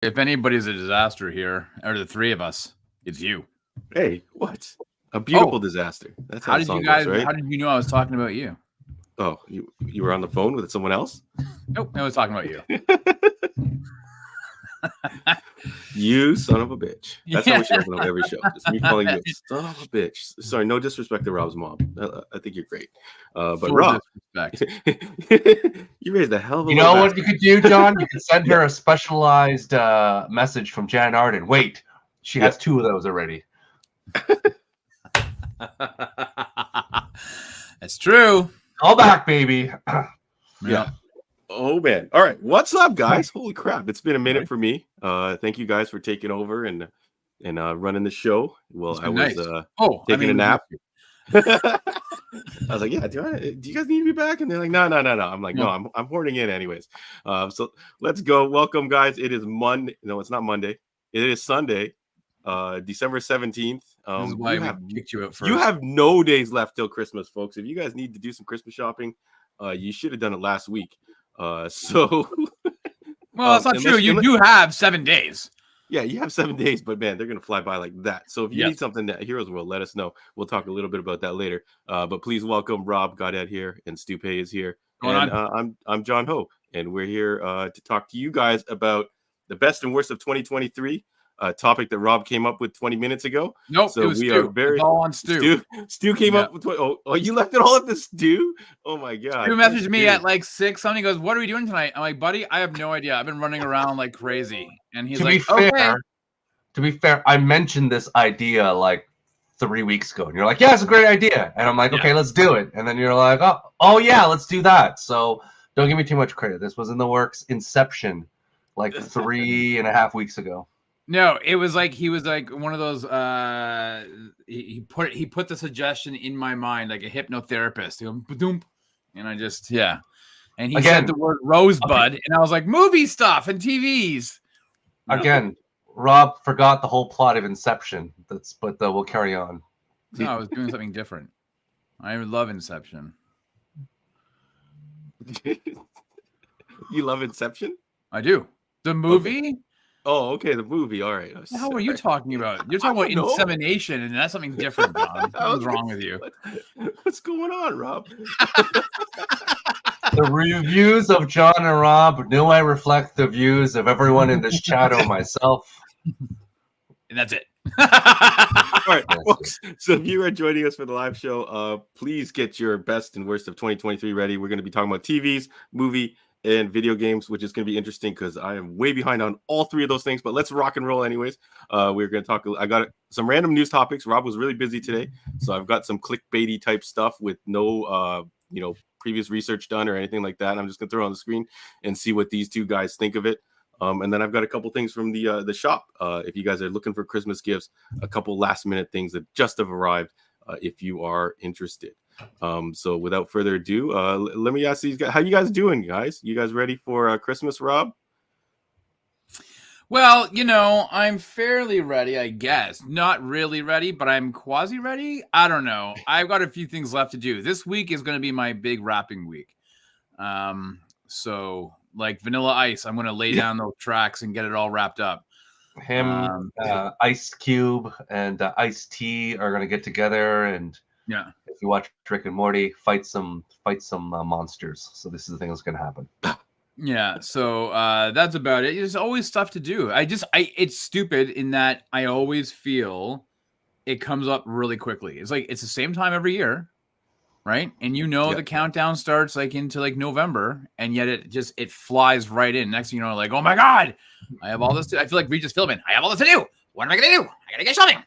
If anybody's a disaster here, out of the three of us, it's you. Hey, what? A beautiful disaster. That's how the song goes, right? How did you know I was talking about you? Oh, you were on the phone with someone else? Nope, I was talking about you. You son of a bitch. That's how we should open up every show. Just me calling you a son of a bitch. Sorry, no disrespect to Rob's mom. I think you're great. But Full Rob, disrespect. you raised a hell of a You know what you could do, John? You could send her a specialized message from Jan Arden. Wait, she has two of those already. That's true. Call back, baby. Yeah. Oh man. All right. What's up, guys? Holy crap. It's been a minute for me. Thank you guys for taking over and running the show. Well, I was taking a nap. I was like, yeah, do you guys need to be back? And they're like, no. I'm like, no, I'm hoarding in anyways. So let's go. Welcome, guys. It is Monday. No, it's not Monday. It is Sunday, December 17th. This is why we kicked you out first. You have no days left till Christmas, folks. If you guys need to do some Christmas shopping, you should have done it last week. Well, that's not true. You do have 7 days. Yeah, you have 7 days, but man, they're gonna fly by like that. So if you need something at Heroes World, let us know. We'll talk a little bit about that later. But please welcome Rob Goddard here, and Stu Pei is here. And I'm John Ho, and we're here to talk to you guys about the best and worst of 2023. A topic that Rob came up with 20 minutes ago. Nope, so we are very it's all on Stu. Stu came up with you left it all at the Stu? Oh my god. Stu messaged me at like 6. Somebody goes, "What are we doing tonight?" I'm like, "Buddy, I have no idea. I've been running around like crazy." And he's like, to be fair, I mentioned this idea like 3 weeks ago, and you're like, "Yeah, it's a great idea." And I'm like, "Okay, let's do it." And then you're like, "Oh yeah, let's do that." So don't give me too much credit. This was in the works, inception, like 3.5 weeks ago. No, it was like he was like one of those. He put the suggestion in my mind like a hypnotherapist. And I just and he said the word rosebud, and I was like movie stuff and TVs. No. Again, Rob forgot the whole plot of Inception. But we'll carry on. No, I was doing something different. I love Inception. You love Inception? I do. The movie. Okay. Oh, okay, the movie. All right. How are you talking about? You're talking about insemination, and that's something different, John. What's wrong with you? What's going on, Rob? The reviews of John and Rob do I reflect the views of everyone in this chat or myself. And that's it. All right, folks. So if you are joining us for the live show, please get your best and worst of 2023 ready. We're going to be talking about TVs, movie, and video games, which is going to be interesting because I am way behind on all three of those things. But let's rock and roll anyways. We're going to talk. I got some random news topics. Rob was really busy today, so I've got some clickbaity type stuff with no, previous research done or anything like that. And I'm just going to throw it on the screen and see what these two guys think of it. And then I've got a couple things from the shop. If you guys are looking for Christmas gifts, a couple last minute things that just have arrived. If you are interested. So without further ado, let me ask these guys, how you guys doing, guys? You guys ready for Christmas, Rob? Well, I'm fairly ready, I guess. Not really ready, but I'm quasi ready. I don't know. I've got a few things left to do. This week is going to be my big wrapping week. So like Vanilla Ice, I'm going to lay down those tracks and get it all wrapped up. Ice Cube and Ice T are going to get together, and if you watch Rick and Morty, fight some monsters. So this is the thing that's going to happen. So that's about it. There's always stuff to do. It's stupid in that I always feel it comes up really quickly. It's like it's the same time every year, right? And the countdown starts like into like November, and yet it flies right in. Next thing you know, like, oh my god, I have all this. I feel like Regis Philbin. I have all this to do. What am I gonna do? I gotta get shopping.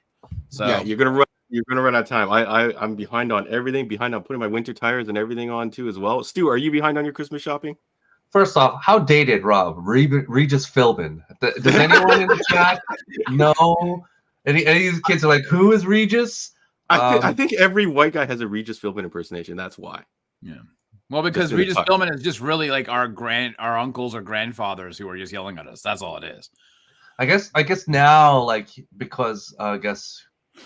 So you're gonna run out of time. I'm behind on everything. Behind on putting my winter tires and everything on too as well. Stu, are you behind on your Christmas shopping? First off, how dated, Rob? Regis Philbin. Does anyone in the chat know? Any of these kids are like, who is Regis? I think every white guy has a Regis Philbin impersonation. That's why. Yeah. Well, because Regis Philbin is just really like our uncles or grandfathers who are just yelling at us. That's all it is. I guess now, like, because I guess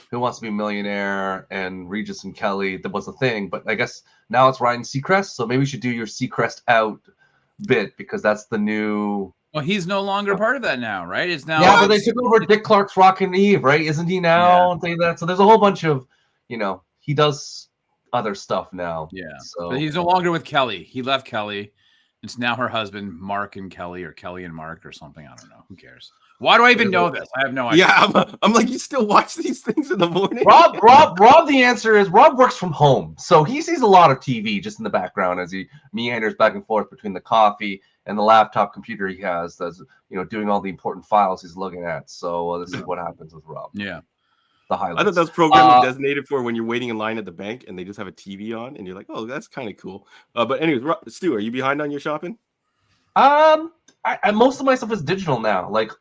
Who Wants to Be a Millionaire and Regis and Kelly, that was a thing. But I guess now it's Ryan Seacrest. So maybe we should do your Seacrest out bit, because that's the new Well, he's no longer part of that now, right? It's now. Yeah, but they took over Dick Clark's Rockin' Eve, right? Isn't he now? And say that. So there's a whole bunch of, he does other stuff now. Yeah. So But he's no longer with Kelly. He left Kelly. It's now her husband, Mark and Kelly, or Kelly and Mark, or something. I don't know. Who cares? Why do I even know this? I have no idea. Yeah, I'm like, you still watch these things in the morning? Rob, the answer is Rob works from home. So he sees a lot of TV just in the background as he meanders back and forth between the coffee and the laptop computer he has that's, doing all the important files he's looking at. So this is what happens with Rob. Yeah. The highlights. I thought that was programming designated for when you're waiting in line at the bank and they just have a TV on and you're like, oh, that's kind of cool. But anyways, Stu, are you behind on your shopping? Most of my stuff is digital now. Like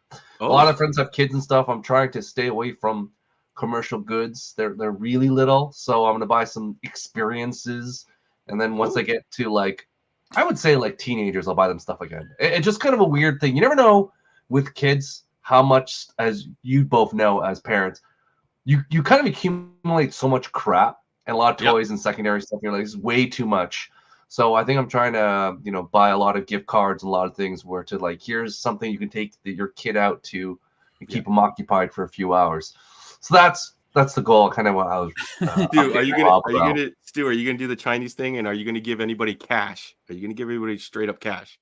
a lot of friends have kids and stuff. I'm trying to stay away from commercial goods. They're really little, so I'm gonna buy some experiences, and then once I get to I would say teenagers, I'll buy them stuff again. It's just kind of a weird thing. You never know with kids how much, as you both know as parents, you kind of accumulate so much crap and a lot of toys and secondary stuff. You're like, this is way too much. So I think I'm trying to, buy a lot of gift cards and a lot of things where here's something you can take your kid out to and keep them occupied for a few hours. So that's the goal. Kind of what I was. Stu, are you gonna do the Chinese thing, and are you gonna give anybody cash? Are you gonna give everybody straight up cash?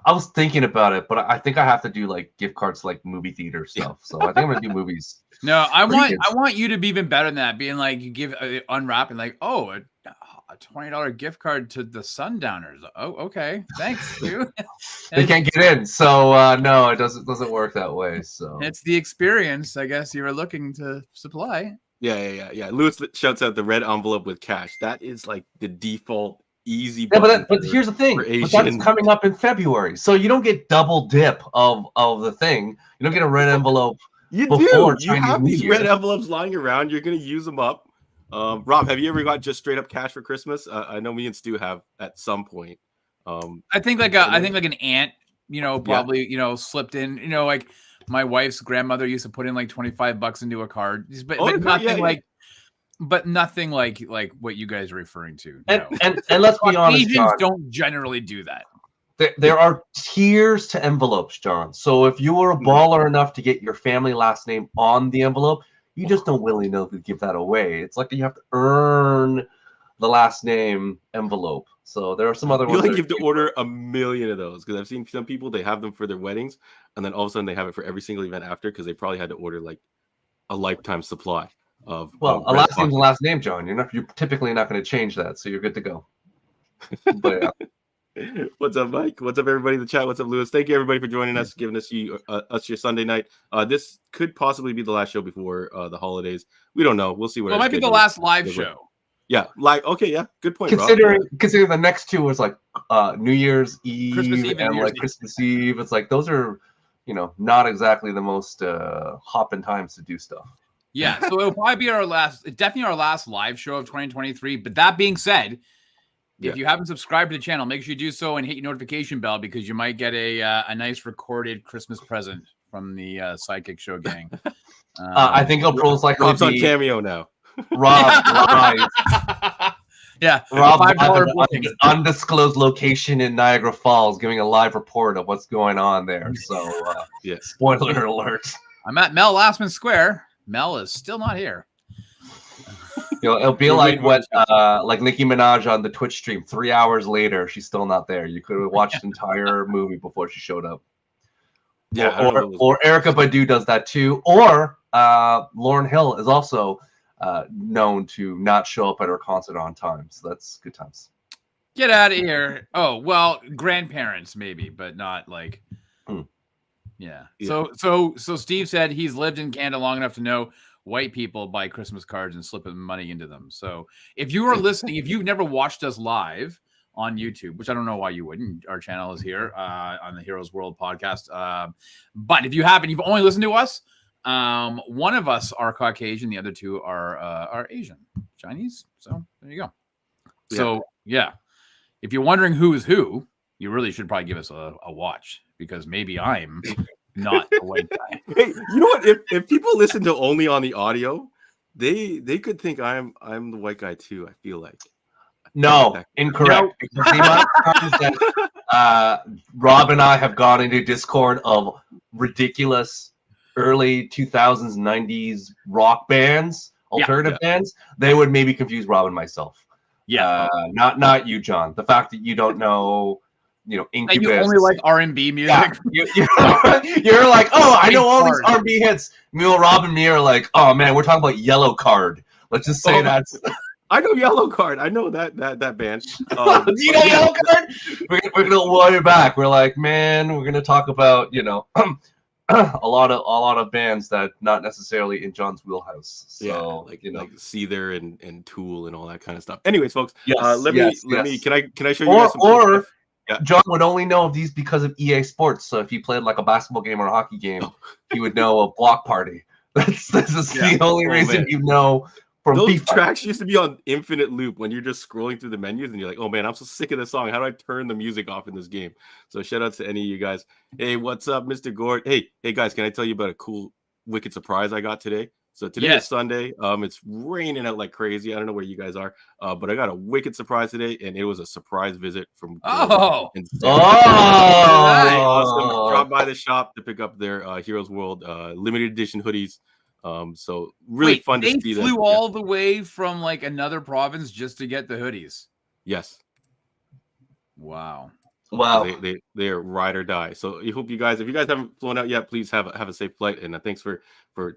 I was thinking about it, but I think I have to do gift cards to movie theater stuff. So I think I'm gonna do movies. No, I want you to be even better than that. Being you give unwrap and a $20 gift card to the Sundowners. Oh, okay, thanks, dude. They can't get in, so no, it doesn't work that way. So it's the experience, I guess, you were looking to supply. Yeah. Lewis shouts out the red envelope with cash. That is the default. Easy, but here's the thing. But that's coming up in February, so you don't get double dip of the thing. You don't get a red envelope. You do. You have these red envelopes lying around. You're gonna use them up. Rob, have you ever got just straight up cash for Christmas? I know me and Stu have at some point. I think an aunt, probably slipped in. My wife's grandmother used to put in $25 into a card, but nothing But nothing like what you guys are referring to. And let's be honest, Asians John, don't generally do that. There are tiers to envelopes, John. So if you were a baller enough to get your family last name on the envelope, you just don't willy-nilly give that away. It's like you have to earn the last name envelope. So there are some other ones. You have to order a million of those, because I've seen some people, they have them for their weddings, and then all of a sudden they have it for every single event after, because they probably had to order a lifetime supply. A last name's a last name, John. You're typically not going to change that, so you're good to go. But What's up, Mike? What's up, everybody in the chat? What's up, Lewis? Thank you, everybody, for joining us, giving us your Sunday night. This could possibly be the last show before the holidays. We don't know. We'll see what. It might be the last live show. Yeah, okay, yeah, good point. Considering the next two was New Year's Eve, Christmas Eve and Christmas Eve. It's those are not exactly the most hopping times to do stuff. Yeah, so it'll probably be definitely our last live show of 2023. But that being said, if you haven't subscribed to the channel, make sure you do so and hit your notification bell, because you might get a nice recorded Christmas present from the Sidekick Show gang. I think April's Rob's on Cameo now. Rob, yeah, Rob, an undisclosed location in Niagara Falls, giving a live report of what's going on there. So, spoiler alert. I'm at Mel Lastman Square. Mel is still not here. It'll be like Nicki Minaj on the Twitch stream. 3 hours later, she's still not there. You could have watched the entire movie before she showed up. Yeah, or Erykah Badu does that too. Or Lauryn Hill is also known to not show up at her concert on time. So that's good times. Get out of here. Oh, well, grandparents maybe, but not Yeah. So Steve said he's lived in Canada long enough to know white people buy Christmas cards and slip money into them. So if you are listening, if you've never watched us live on YouTube, which I don't know why you wouldn't, our channel is here on the Heroes World podcast. But if you haven't, you've only listened to us. One of us are Caucasian, the other two are Asian, Chinese. So there you go. So yeah, if you're wondering who is who, you really should probably give us a watch, because maybe I'm not the white guy. Hey, you know what? If people listen to only on the audio, they could think I'm the white guy too. I feel like No, incorrect. Because the amount of times that Rob and I have gone into Discord of ridiculous early 2000s, 90s rock bands, alternative bands, they would maybe confuse Rob and myself. Yeah, not you, John. The fact that you don't know, Incubus. You only like R&B music. Yeah, you're like, oh, I know all these R&B hits. Meanwhile, Rob and me are like, oh man, we're talking about Yellow Card. Let's just say that's. I know Yellow Card. I know that band. Do you know Yellow Card? We're gonna way back. We're like, man, we're gonna talk about a lot of bands that not necessarily in John's wheelhouse. So like Seether and Tool and all that kind of stuff. Anyways, folks, yes, let me. Can I show you guys some cool stuff? Yeah. John would only know of these because of EA Sports. So if he played like a basketball game or a hockey game, he would know a Block Party. This is the only reason you know. Those tracks used to be on infinite loop when you're just scrolling through the menus and you're like, oh man, I'm so sick of this song. How do I turn the music off in this game? So shout out to any of you guys. Hey, what's up, Mr. Gord? Hey guys, can I tell you about a cool wicked surprise I got today? So today is Sunday. It's raining out like crazy. I don't know where you guys are, but I got a wicked surprise today, and it was a surprise visit from awesome. Drop by the shop to pick up their Heroes World limited edition hoodies. So really fun to see them. They flew all the way from like another province just to get the hoodies. Yes. Wow. They're ride or die. So I hope you guys, if you guys haven't flown out yet, please have a safe flight. And thanks for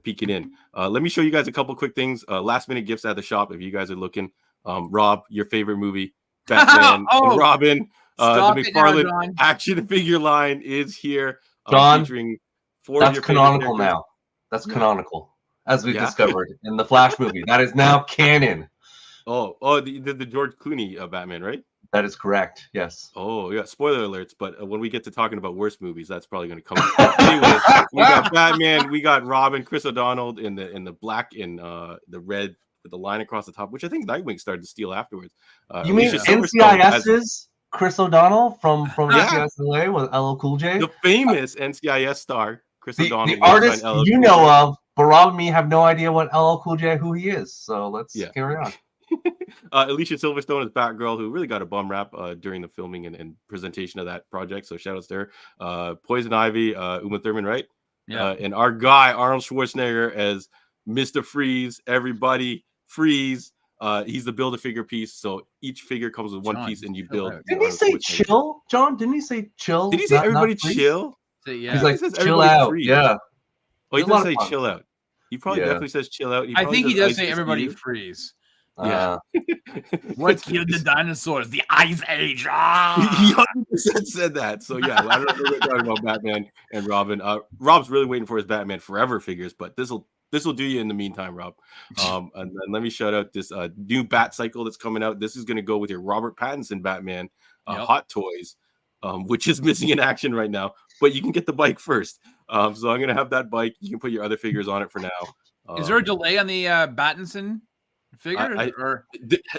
peeking in. Let me show you guys a couple quick things. Last minute gifts at the shop if you guys are looking. Rob, your favorite movie, Batman and Robin. The McFarlane action figure line is here. John, featuring 4 of your canonical now. That's canonical, as we discovered in the Flash movie. That is now canon. The George Clooney Batman, right? That is correct. Yes. Oh, yeah. Spoiler alerts. But when we get to talking about worst movies, that's probably going to come up. Anyways, we got Batman, we got Robin, Chris O'Donnell in the black and the red with the line across the top, which I think Nightwing started to steal afterwards. You mean NCIS's Chris O'Donnell from NCIS LA with LL Cool J? The famous NCIS star, Chris O'Donnell. The artist you know of, but Rob and me have no idea what LL Cool J, who he is. So let's carry on. Alicia Silverstone is Batgirl, who really got a bum rap during the filming and presentation of that project. So shout outs to her. Poison Ivy, Uma Thurman, right? Yeah. And our guy Arnold Schwarzenegger as Mr. Freeze. Everybody freeze. He's the Build-A-Figure piece. So each figure comes with one piece, and you build. Didn't he say chill, John? Didn't he say chill? Did he say everybody chill? Yeah. He's like chill out. Freeze. Yeah. Oh, he doesn't say chill out. He probably definitely says chill out. I think he does say everybody freeze. Yeah. What killed the dinosaurs? The Ice Age. He 100% said that. So yeah, I don't know what we're talking about Batman and Robin. Rob's really waiting for his Batman Forever figures, but this will do you in the meantime, Rob. And then let me shout out this new Bat Cycle that's coming out. This is going to go with your Robert Pattinson Batman Hot Toys, which is missing in action right now. But you can get the bike first. So I'm going to have that bike. You can put your other figures on it for now. Is there a delay on the Pattinson figure?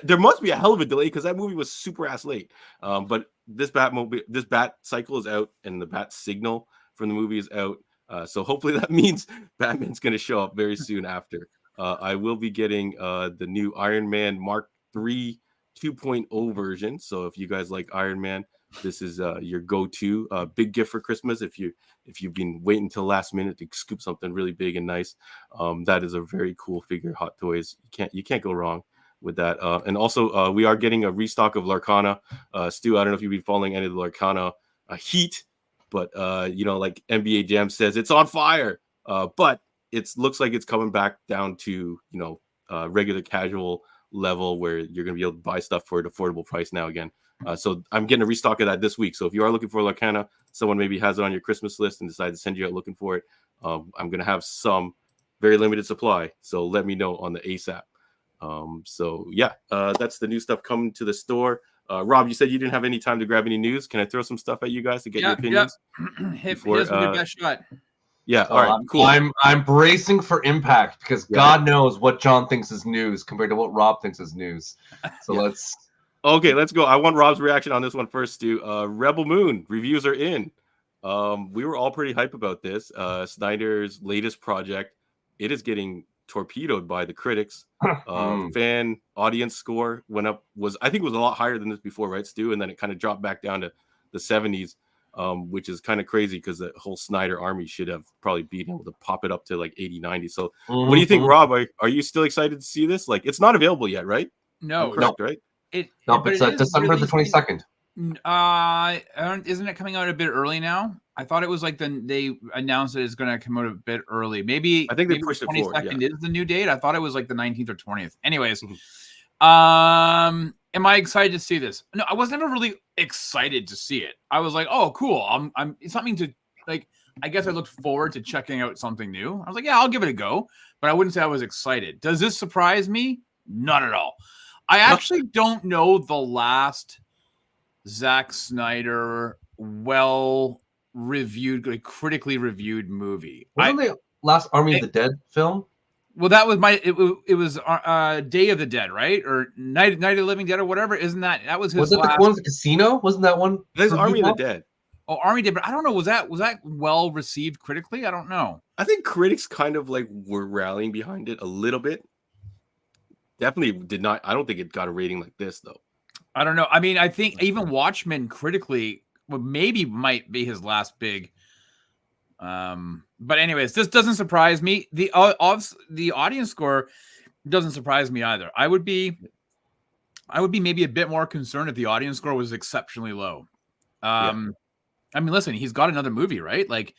There must be a hell of a delay because that movie was super ass late. But this Bat Cycle is out, and the Bat Signal from the movie is out. So hopefully that means Batman's going to show up very soon after. I will be getting the new Iron Man Mark III 2.0 version. So if you guys like Iron Man, this is your go-to big gift for Christmas. If you've been waiting until last minute to scoop something really big and nice, that is a very cool figure. Hot Toys, you can't go wrong with that. And also we are getting a restock of Larkana. Stu, I don't know if you've been following any of the Larkana heat, but like NBA Jam says, it's on fire. But it looks like it's coming back down to regular casual level where you're going to be able to buy stuff for an affordable price now again. So I'm getting a restock of that this week. So if you are looking for Larkana, someone maybe has it on your Christmas list and decided to send you out looking for it, I'm going to have some very limited supply. So let me know on the ASAP. That's the new stuff coming to the store. Rob, you said you didn't have any time to grab any news. Can I throw some stuff at you guys to get your opinions? Here's your best shot. Yeah, all right, cool. I'm bracing for impact because God knows what John thinks is news compared to what Rob thinks is news. So let's go. I want Rob's reaction on this one first, Stu. Rebel Moon reviews are in. We were all pretty hype about this. Snyder's latest project. It is getting torpedoed by the critics. Fan audience score went up, I think it was a lot higher than this before, right, Stu? And then it kind of dropped back down to the 70s, which is kind of crazy because the whole Snyder army should have probably been able to pop it up to like 80, 90. So what do you think, Rob? Are you still excited to see this? Like, it's not available yet, right? No, correct, right? It's December the 22nd. Isn't it coming out a bit early now? I thought it was like they announced that it's going to come out a bit early. Maybe I think they pushed it forward. 22nd is the new date. I thought it was like the 19th or 20th. Anyways, am I excited to see this? No, I was never really excited to see it. I was like, oh, cool. It's something to like. I guess I looked forward to checking out something new. I was like, yeah, I'll give it a go. But I wouldn't say I was excited. Does this surprise me? Not at all. I actually don't know the last Zack Snyder well-reviewed, like critically reviewed movie. Wasn't the last Army of the Dead film? Well, that was it was Day of the Dead, right? Or Night of the Living Dead or whatever. Isn't that was his Was it last... the one with the casino? Wasn't that one? There's Army of the Dead. Oh, Army Dead, but I don't know. Was that well received critically? I don't know. I think critics kind of like were rallying behind it a little bit. Definitely did not. I don't think it got a rating like this, though. I don't know. I mean, I think even Watchmen critically maybe might be his last big. But anyways, this doesn't surprise me. The audience score doesn't surprise me either. I would be maybe a bit more concerned if the audience score was exceptionally low. I mean, listen, he's got another movie, right? Like,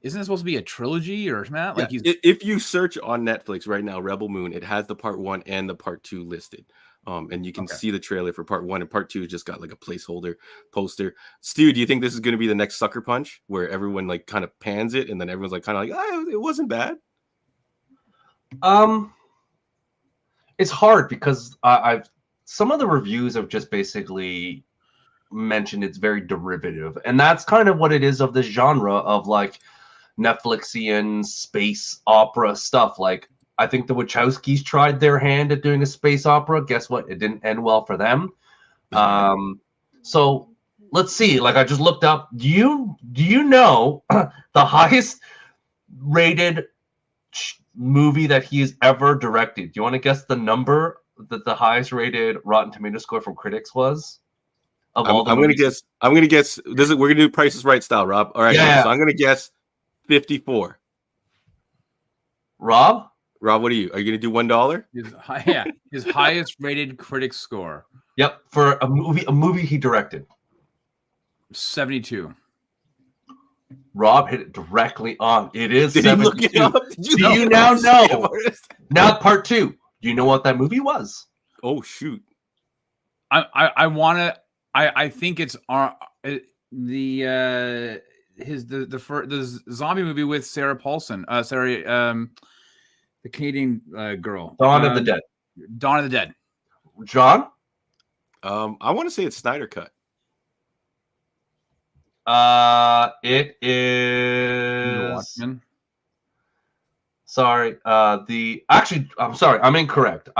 isn't it supposed to be a trilogy or something? Like, if you search on Netflix right now, Rebel Moon, it has the part 1 and the part 2 listed. And you can see the trailer for part 1, and part 2 just got like a placeholder poster. Stu, do you think this is going to be the next Sucker Punch where everyone like kind of pans it and then everyone's like kind of like, oh, it wasn't bad? It's hard because some of the reviews have just basically mentioned it's very derivative, and that's kind of what it is of this genre of like Netflixian space opera stuff. Like, I think the Wachowskis tried their hand at doing a space opera. Guess what? It didn't end well for them. So let's see. Like, I just looked up. Do you know the highest rated movie that he has ever directed? Do you want to guess the number that the highest rated Rotten Tomato score from critics was? I'm gonna guess. We're gonna do Price is Right style, Rob. All right. Yeah. So I'm gonna guess 54. Rob, what are you? Are you gonna do $1? His highest rated critic score. Yep, for a movie he directed. 72. Rob hit it directly on. It is. Did 72. he look it up? Do you now know? Now part 2. Do you know what that movie was? Oh shoot! I think it's the zombie movie with Sarah Paulson. The Canadian girl. Dawn of the Dead. Dawn of the Dead. John? I want to say it's Snyder Cut. It is. Watchmen. Sorry. I'm sorry. I'm incorrect.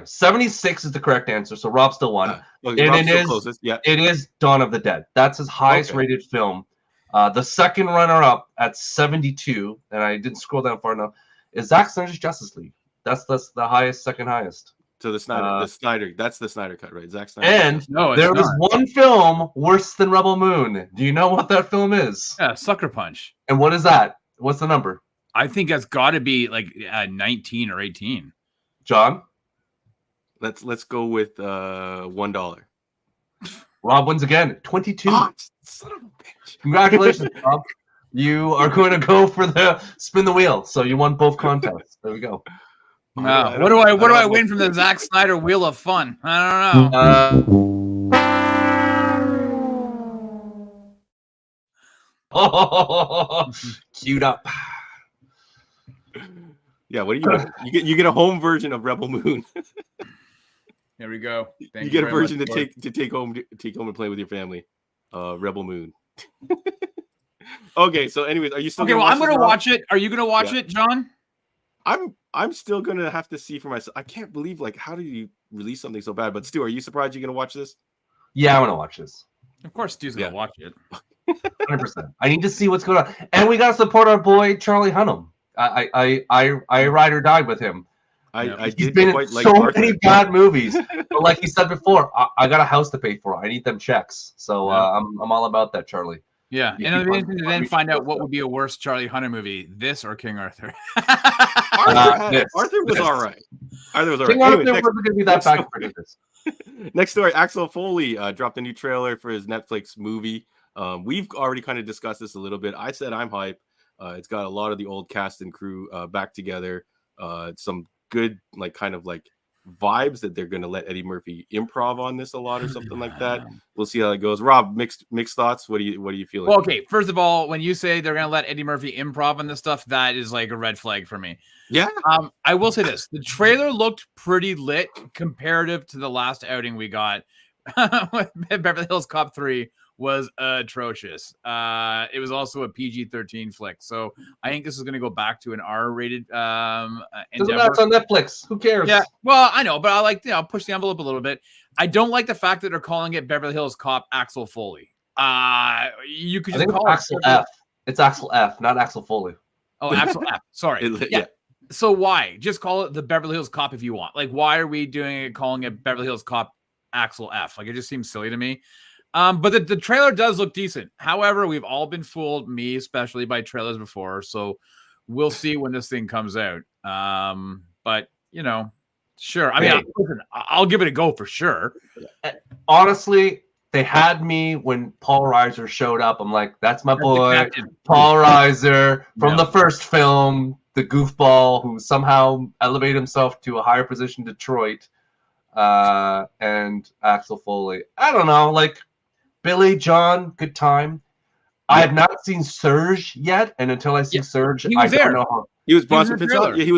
76 is the correct answer. So Rob still won. It is Dawn of the Dead. That's his highest rated film. The second runner-up at 72, and I didn't scroll down far enough, is Zack Snyder's Justice League. That's the highest, second highest. So that's the Snyder Cut, right? Zack Snyder. And there was one film worse than Rebel Moon. Do you know what that film is? Yeah, Sucker Punch. And what is that? What's the number? I think that's got to be like 19 or 18. John? Let's go with $1. Rob wins again. 22. Oh, son of a bitch. Congratulations, Rob. You are going to go for the spin the wheel. So you won both contests. There we go. What do I win from the Zack Snyder Wheel of Fun? I don't know. Queued up. Yeah, what do you get a home version of Rebel Moon. Here we go. You get a version to take home and play with your family. Rebel Moon. Okay, so anyways, are you still okay? Well, I'm gonna watch it. Are you gonna watch it, John? I'm still gonna have to see for myself. I can't believe, like, how did you release something so bad? But Stu, are you surprised you're gonna watch this? Yeah, I'm gonna watch this. Of course, Stu's gonna watch it. 100%. I need to see what's going on, and we gotta support our boy Charlie Hunnam. I ride or die with him. I He's did been in quite like so Arthur. many bad movies, but like you said before, I got a house to pay for. I need them checks, so I'm all about that, Charlie. Yeah, and it'll be interesting to then find out what would be a worse Charlie Hunter movie, this or King Arthur. Arthur was all right. Arthur was all right. King Arthur wasn't going to be that bad for this. Next story, Axel Foley dropped a new trailer for his Netflix movie. We've already kind of discussed this a little bit. I said I'm hype. It's got a lot of the old cast and crew back together. Some good kind of vibes that they're going to let Eddie Murphy improv on this a lot or something like that. We'll see how it goes. Rob, mixed thoughts. What do you feel? Well, okay, first of all, when you say they're going to let Eddie Murphy improv on this stuff, that is like a red flag for me. Yeah. I will say this: the trailer looked pretty lit comparative to the last outing we got. Beverly Hills Cop 3 was atrocious. It was also a PG-13 flick, so I think this is going to go back to an R-rated Doesn't endeavor. matter, it's on Netflix. Who cares? Yeah, well, I know, but I like push the envelope a little bit. I don't like the fact that they're calling it Beverly Hills Cop Axel Foley. You could just call it Axel F. It's Axel F, not Axel Foley. Oh, Axel F. Sorry. Yeah. So why? Just call it the Beverly Hills Cop if you want. Like, why are we calling it Beverly Hills Cop Axel F? Like, it just seems silly to me. But the trailer does look decent. However, we've all been fooled, me especially, by trailers before. So we'll see when this thing comes out. But sure. I mean, listen, I'll give it a go for sure. Honestly, they had me when Paul Reiser showed up. I'm like, that's my boy, Paul Reiser from the first film, the goofball who somehow elevated himself to a higher position in Detroit, and Axel Foley. I don't know, Billy, John, good time. I have not seen Serge yet, and until I see Serge, I don't know how. He was Bronson Pinchot. Yeah, he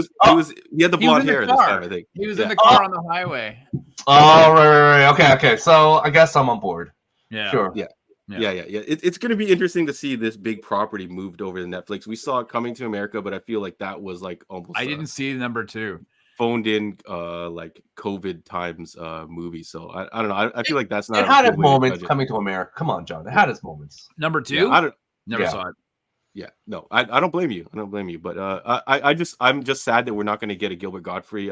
had the blonde hair this time, I think. He was in the car on the highway. Oh, right. Okay. So I guess I'm on board. Yeah. Sure. Yeah. It's going to be interesting to see this big property moved over to Netflix. We saw it Coming to America, but I feel like that was almost. I didn't see number 2. Phoned in COVID times movie. So I don't know. I feel like that's not. It had its moments. Coming to America. Come on, John. It had its moments. Number 2. Yeah, Never saw it. Yeah, no, I don't blame you. But I'm just sad that we're not going to get a Gilbert Gottfried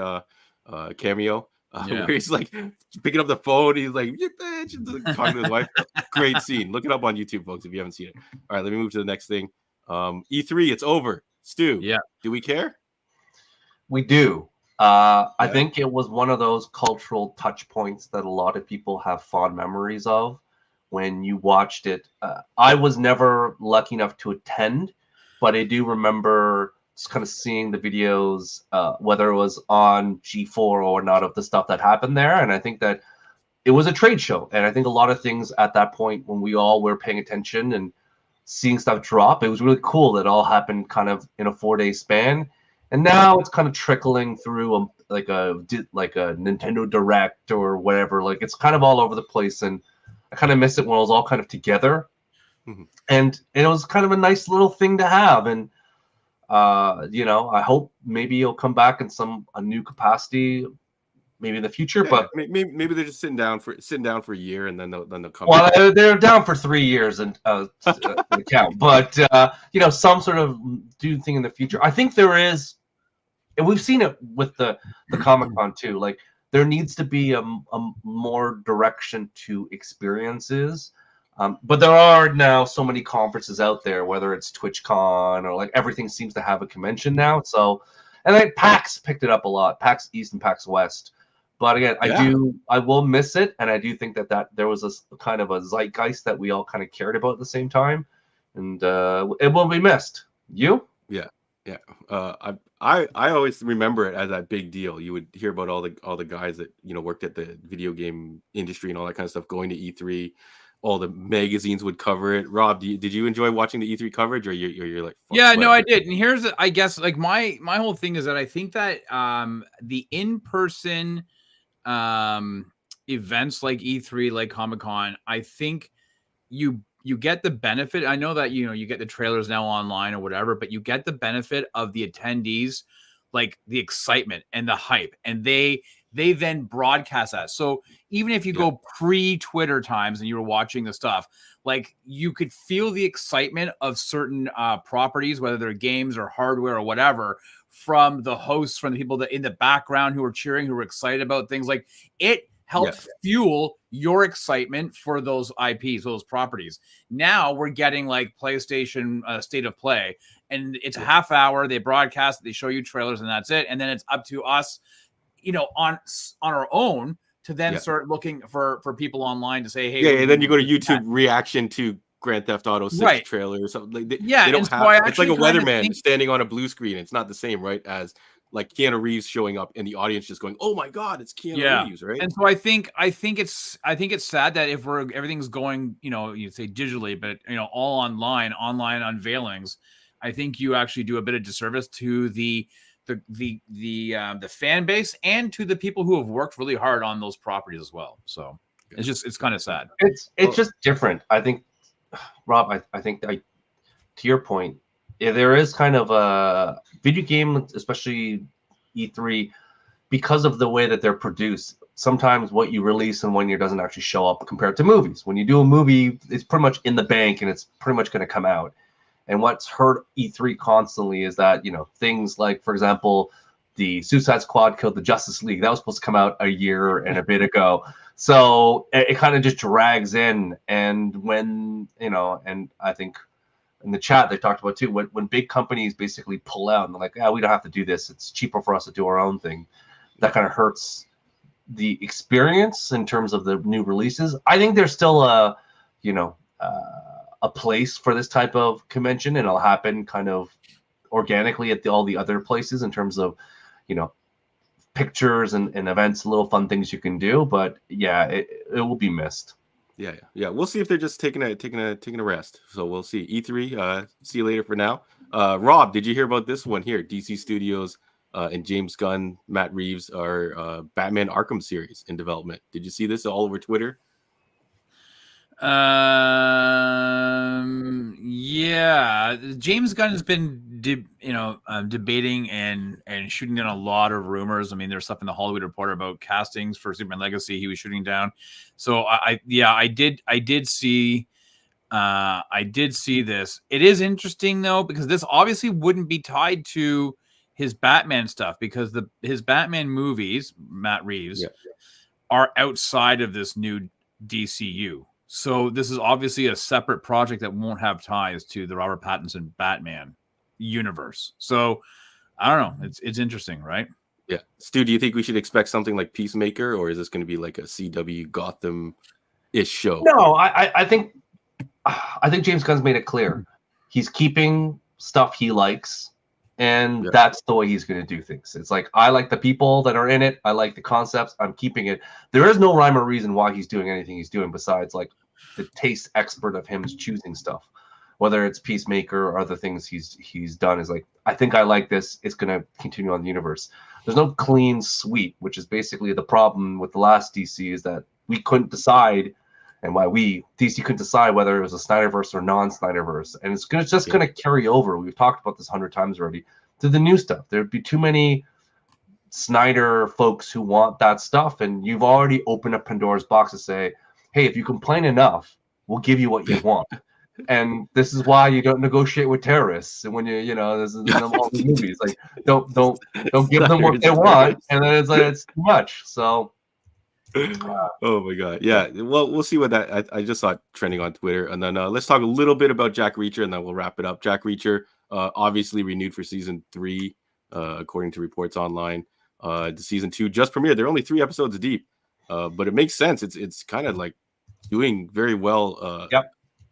cameo. Where he's picking up the phone. He's like, "You bitch," and talking to his wife. Great scene. Look it up on YouTube, folks, if you haven't seen it. All right, let me move to the next thing. E3, it's over. Stu, do we care? We do. I think it was one of those cultural touch points that a lot of people have fond memories of when you watched it. I was never lucky enough to attend, but I do remember just kind of seeing the videos, whether it was on G4 or not, of the stuff that happened there. And I think that it was a trade show. And I think a lot of things at that point, when we all were paying attention and seeing stuff drop, it was really cool that it all happened kind of in a 4-day span. And now it's kind of trickling through like a Nintendo Direct or whatever. It's kind of all over the place. And I kind of miss it when it was all kind of together. Mm-hmm. And it was kind of a nice little thing to have. And I hope maybe he'll come back in a new capacity, maybe in the future. But maybe they're just sitting down for a year, and then they'll come. Well, they're down for 3 years and count. But some sort of do thing in the future. I think there is, and we've seen it with the Comic-Con too. There needs to be a more direction to experiences. But there are now so many conferences out there, whether it's TwitchCon or everything seems to have a convention now. So, and PAX picked it up a lot, PAX East and PAX West. But again, I will miss it. And I do think that there was a kind of a zeitgeist that we all kind of cared about at the same time. And it will be missed. You? Yeah. I always remember it as that big deal. You would hear about all the guys that, worked at the video game industry and all that kind of stuff going to E3. All the magazines would cover it. Rob, did you enjoy watching the E3 coverage, or you're like? No, I did. And here's, I guess, my whole thing is that I think that the in-person events like E3, like Comic-Con, I think you get the benefit. I know that you get the trailers now online or whatever, but you get the benefit of the attendees, the excitement and the hype, and they they then broadcast that. So even if you go pre-Twitter times and you were watching the stuff, like you could feel the excitement of certain properties, whether they're games or hardware or whatever, from the hosts, from the people that in the background who are cheering, who are excited about things. Like it helped fuel your excitement for those IPs, those properties. Now we're getting like PlayStation State of Play, and it's a half hour. They broadcast, they show you trailers, and that's it. And then it's up to us, you know, on our own to then start looking for people online to say, hey, and then you go to YouTube reaction to Grand Theft Auto 6 trailer or something. Like they don't have. It's like a weatherman standing on a blue screen. It's not the same, right? As like Keanu Reeves showing up and the audience just going, "Oh my God, it's Keanu Reeves!" Right? And so I think it's sad that if everything's going, you know, you say digitally, but you know, all online unveilings, I think you actually do a bit of disservice to the fan base and to the people who have worked really hard on those properties as well. So it's kind of sad. It's just different. I think, Rob, I think to your point, there is kind of a video game, especially E3, because of the way that they're produced. Sometimes what you release in 1 year doesn't actually show up compared to movies. When you do a movie, it's pretty much in the bank and it's pretty much going to come out. And what's hurt E3 constantly is that, you know, things like, for example, the Suicide Squad killed the Justice League. That was supposed to come out a year and a bit ago. So it kind of just drags in. And when, you know, and I think in the chat they talked about too, when big companies basically pull out and they're like, we don't have to do this. It's cheaper for us to do our own thing. That kind of hurts the experience in terms of the new releases. I think there's still a place for this type of convention, and it'll happen kind of organically at all the other places in terms of, you know, pictures and events, little fun things you can do. But yeah, it will be missed. Yeah. We'll see if they're just taking a rest. So we'll see. E3. See you later for now. Rob, did you hear about this one here? DC Studios and James Gunn, Matt Reeves are Batman Arkham series in development. Did you see this all over Twitter? Yeah, James Gunn has been debating and shooting down a lot of rumors. I mean, there's stuff in the Hollywood Reporter about castings for Superman Legacy he was shooting down. So I did see this. It is interesting though, because this obviously wouldn't be tied to his Batman stuff, because his Batman movies, Matt Reeves, are outside of this new DCU. So this is obviously a separate project that won't have ties to the Robert Pattinson Batman universe. So I don't know. It's interesting, right? Yeah. Stu, do you think we should expect something like Peacemaker, or is this going to be like a CW Gotham-ish show? No, I think James Gunn's made it clear. He's keeping stuff he likes, and that's the way he's going to do things. It's like, I like the people that are in it. I like the concepts. I'm keeping it. There is no rhyme or reason why he's doing anything he's doing besides like the taste expert of him choosing stuff. Whether it's Peacemaker or other things he's done is like, I think I like this. It's going to continue on the universe. There's no clean sweep, which is basically the problem with the last DC, is that we couldn't decide, and why DC couldn't decide whether it was a Snyderverse or non-Snyderverse. And it's just going to carry over. We've talked about this 100 times already to the new stuff. There'd be too many Snyder folks who want that stuff. And you've already opened up Pandora's box to say, hey, if you complain enough, we'll give you what you want. And this is why you don't negotiate with terrorists. And when there's all the movies, like don't give them what they want. And then it's like, it's too much. So. Oh my God. Yeah. Well, we'll see what that I just saw it trending on Twitter. And then let's talk a little bit about Jack Reacher, and then we'll wrap it up. Jack Reacher obviously renewed for season 3, according to reports online. The season 2 just premiered. They're only 3 episodes deep, but it makes sense. It's kind of like doing very well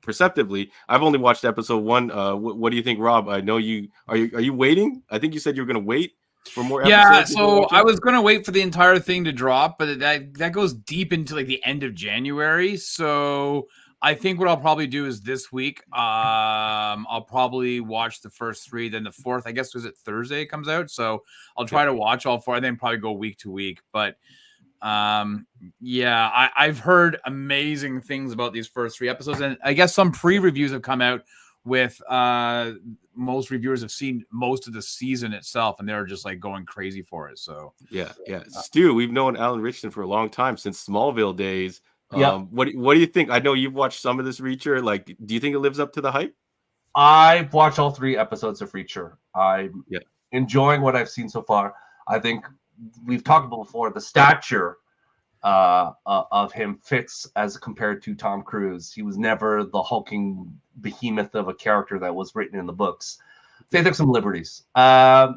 perceptively. I've only watched episode 1. What do you think, Rob? I know you are you waiting? I think you said you were going to wait for more episodes. Yeah, so I was going to wait for the entire thing to drop, but that goes deep into like the end of January. So I think what I'll probably do is this week, I'll probably watch the first 3, then the 4th, I guess, was it Thursday it comes out. So I'll try to watch all 4, and then probably go week to week. But I've heard amazing things about these first 3 episodes, and I guess some pre-reviews have come out with most reviewers have seen most of the season itself, and they're just like going crazy for it. So yeah. Stu, we've known Alan Richardson for a long time, since Smallville days. Yeah. What do you think? I know you've watched some of this Reacher. Like, do you think it lives up to the hype? I've watched all 3 episodes of Reacher. I'm Yeah. enjoying what I've seen so far. I think we've talked about before the stature of him fits as compared to Tom Cruise. He was never the hulking behemoth of a character that was written in the books. They took some liberties. I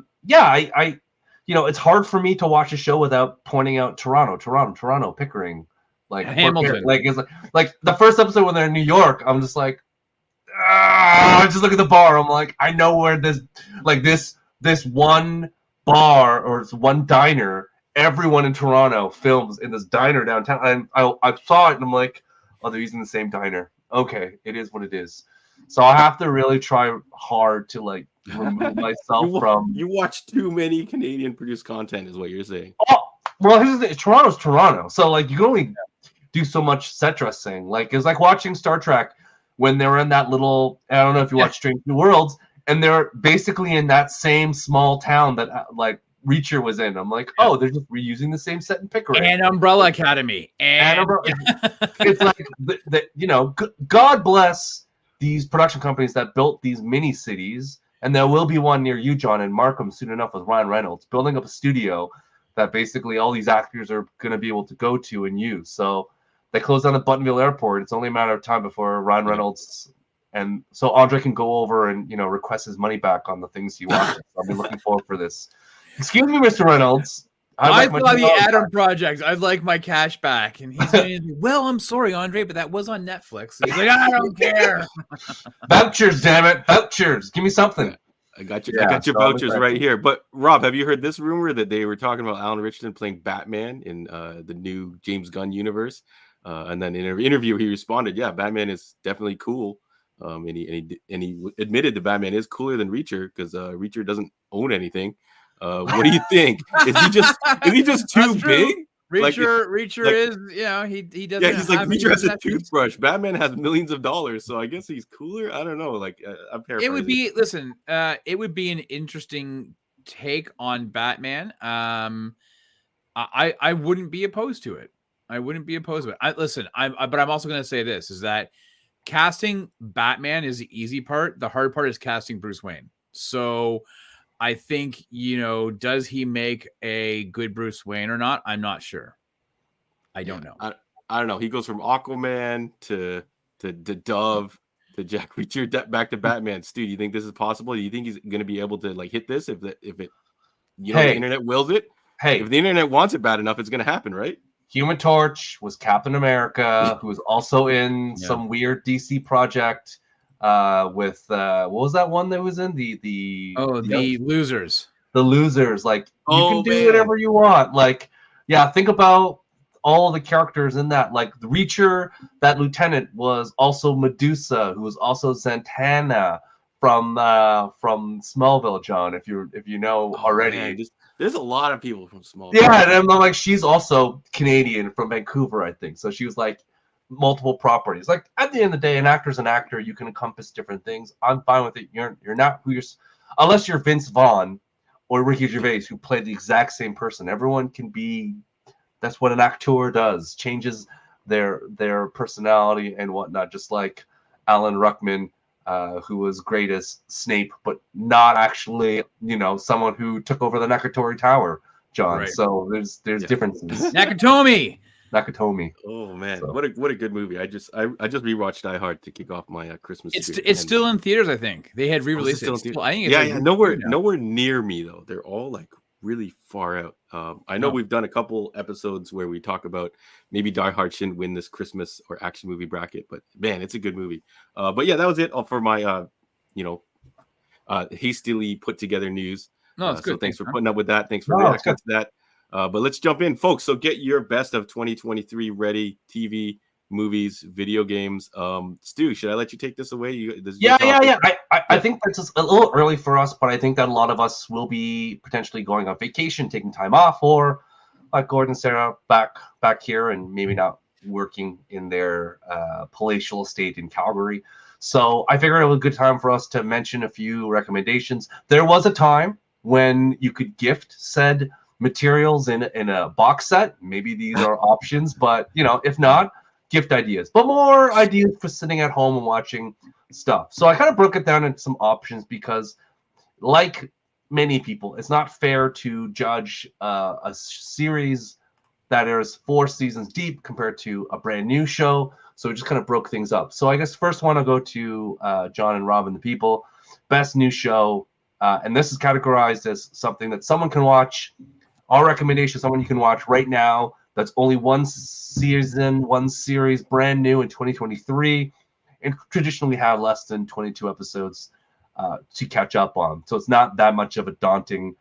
it's hard for me to watch a show without pointing out Toronto, Pickering, like Hamilton. Like the first episode when they're in New York, I'm just like, just look at the bar. I'm like, I know where this one bar or this one diner. Everyone in Toronto films in this diner downtown. And I saw it and I'm like, oh, they're using the same diner. Okay, it is what it is. So I have to really try hard to like remove myself from. You watch too many Canadian produced content, is what you're saying. Oh, well, here's the thing. Toronto's Toronto, so like you can only do so much set dressing. Like it's like watching Star Trek when they were in that little. I don't know if you watch Strange New Worlds, and they're basically in that same small town that like Reacher was in. I'm like, oh, they're just reusing the same set in Pickering. And Umbrella Academy. And it's like God bless these production companies that built these mini cities, and there will be one near you, John, in Markham soon enough with Ryan Reynolds, building up a studio that basically all these actors are going to be able to go to and use. So they closed down the Buttonville Airport. It's only a matter of time before Ryan Reynolds and so Andre can go over and request his money back on the things he watches. So I've been looking forward for this. Excuse me, Mr. Reynolds. I saw the Adam Project. I'd like my cash back. And he's going, well, I'm sorry, Andre, but that was on Netflix. He's like, I don't care. Vouchers, damn it. Vouchers. Give me something. I got your vouchers right here. But Rob, have you heard this rumor that they were talking about Alan Richardson playing Batman in the new James Gunn universe? And then in an interview, he responded, yeah, Batman is definitely cool. And he admitted that Batman is cooler than Reacher because Reacher doesn't own anything. What do you think? Is he just too big? Reacher is, he doesn't. Yeah, he's like Reacher has a toothbrush. Batman has millions of dollars, so I guess he's cooler. I don't know. Like I'm paraphrasing. It would be an interesting take on Batman. I wouldn't be opposed to it. But I'm also going to say this is that casting Batman is the easy part. The hard part is casting Bruce Wayne. So I think, does he make a good Bruce Wayne or not? I'm not sure. I don't know. I don't know. He goes from Aquaman to Dove to Jack Reacher back to Batman. Stu, do you think this is possible? Do you think he's going to be able to like hit this if the internet wills it? Hey, if the internet wants it bad enough, it's going to happen, right? Human Torch was Captain America, who was also in some weird DC project. With what was that one that was in the Losers? The Losers. Like you can do whatever you want. Like, think about all the characters in that. Like the Reacher, that lieutenant was also Medusa, who was also Zatanna from Smallville. John, if you know already. Man, there's a lot of people from Smallville. Yeah, and I'm like, she's also Canadian from Vancouver, I think. So she was like multiple properties. Like at the end of the day, an actor's an actor. You can encompass different things. I'm fine with it. You're not who you're, unless you're Vince Vaughn or Ricky Gervais, who played the exact same person. Everyone can be. That's what an actor does. Changes their personality and whatnot. Just like Alan Ruckman, who was great as Snape, but not actually, someone who took over the Nakatomi Tower, John. Right. So there's differences. Nakatomi. Oh man, what a good movie! I just rewatched Die Hard to kick off my Christmas. It's still in theaters. I think they had re-released it. I think it's nowhere near me though. They're all like really far out. I know we've done a couple episodes where we talk about maybe Die Hard shouldn't win this Christmas or action movie bracket, but man, it's a good movie. But yeah, that was it for my hastily put together news. No, it's good. So thanks for putting up with that. Thanks for reacting to that. But let's jump in, folks. So get your best of 2023 ready. TV, movies, video games. Stu, should I let you take this away? I think that's just a little early for us, but I think that a lot of us will be potentially going on vacation, taking time off, or like Gordon and Sarah back here and maybe not working in their palatial estate in Calgary. So I figured it was a good time for us to mention a few recommendations. There was a time when you could gift said materials in a box set. Maybe these are options, but if not, gift ideas. But more ideas for sitting at home and watching stuff. So I kind of broke it down into some options because, like many people, it's not fair to judge a series that is 4 seasons deep compared to a brand new show. So we just kind of broke things up. So I guess first one I'll go to John and Rob and the people. Best new show. And this is categorized as something that someone can watch. Our recommendation, someone you can watch right now. That's only one season, one series, brand new in 2023. And traditionally have less than 22 episodes to catch up on. So it's not that much of a daunting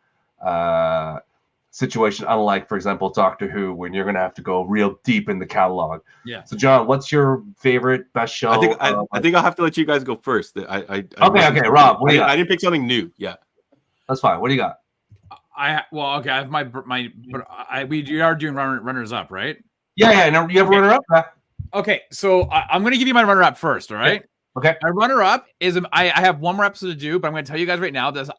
situation, unlike, for example, Doctor Who, when you're going to have to go real deep in the catalog. Yeah. So, John, what's your favorite, best show? I think I'll have to let you guys go first. Okay, Rob, what do you got? I didn't pick something new. Yeah. That's fine. What do you got? I have we are doing runners up, right? Yeah. No, you have a runner up. Okay, so I'm going to give you my runner up first. All right. Okay. My runner up is I have one more episode to do, but I'm going to tell you guys right now this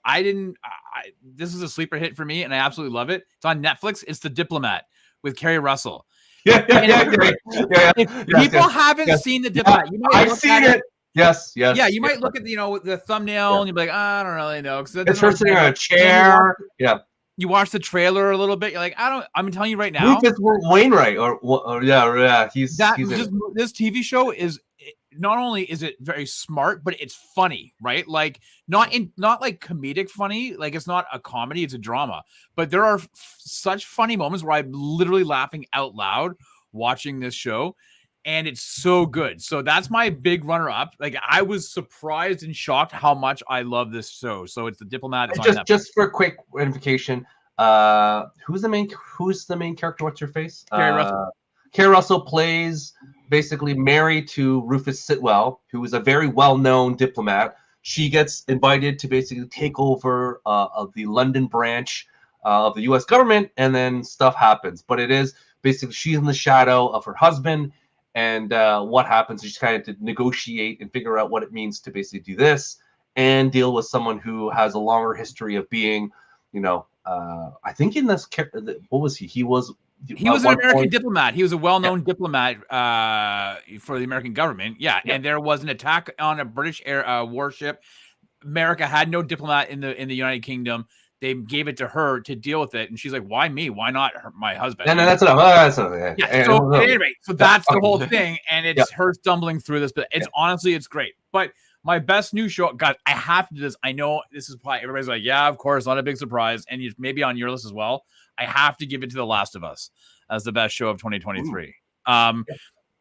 this is a sleeper hit for me, and I absolutely love it. It's on Netflix. It's The Diplomat with Kerry Russell. Yeah. If people haven't seen The Diplomat, you might I've seen it. Yes. Yeah, you might look at the thumbnail and you're like, I don't really know, because it's her sitting on a chair. Yeah. You watch the trailer a little bit. You're like, I'm telling you right now. Lucas Wainwright, he's this TV show is. Not only is it very smart, but it's funny, right? Like not like comedic funny, like it's not a comedy, it's a drama. But there are such funny moments where I'm literally laughing out loud watching this show, and it's so good. So that's my big runner-up. Like I was surprised and shocked how much I love this show. So it's The Diplomat. Just for a quick identification, who's the main character? What's your face? Kerry Russell. Kerry Russell plays basically married to Rufus Sitwell, who is a very well-known diplomat. She gets invited to basically take over of the London branch of the U.S. government, and then stuff happens. But it is basically she's in the shadow of her husband, and what happens is she's kind of to negotiate and figure out what it means to basically do this and deal with someone who has a longer history of being, I think in this, what was he? He was an American diplomat. He was a well-known diplomat for the American government. Yeah, and there was an attack on a British warship. America had no diplomat in the United Kingdom. They gave it to her to deal with it, and she's like, "Why me? Why not my husband?" And that's enough. Yeah. So anyway, that's the whole thing, and it's her stumbling through this. But it's honestly, it's great. But my best new show, God, I have to do this. I know this is probably everybody's like, "Yeah, of course, not a big surprise," and maybe on your list as well. I have to give it to The Last of Us as the best show of 2023.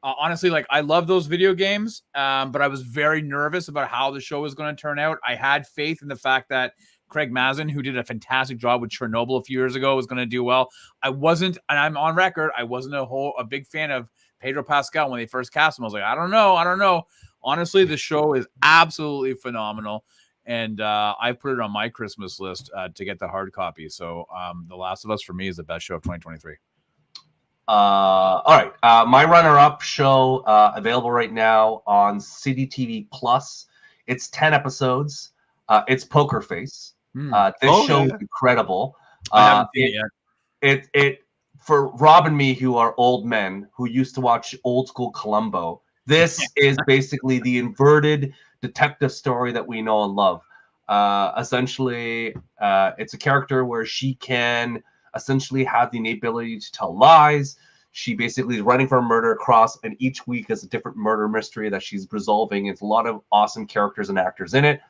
Honestly, like I love those video games, but I was very nervous about how the show was going to turn out. I had faith in the fact that Craig Mazin, who did a fantastic job with Chernobyl a few years ago, was going to do well. I wasn't, and I'm on record, I wasn't a big fan of Pedro Pascal when they first cast him. I was like, I don't know. Honestly, the show is absolutely phenomenal. And I put it on my Christmas list to get the hard copy. So The Last of Us for me is the best show of 2023. All right. My runner-up show available right now on City TV Plus. It's 10 episodes. It's Poker Face. This show is incredible. I haven't seen it yet. It for Rob and me, who are old men who used to watch old school Columbo. This is basically the inverted detective story that we know and love. Essentially, it's a character where she can essentially have the innate ability to tell lies. She basically is running for a murder across, and each week is a different murder mystery that she's resolving. It's a lot of awesome characters and actors in it.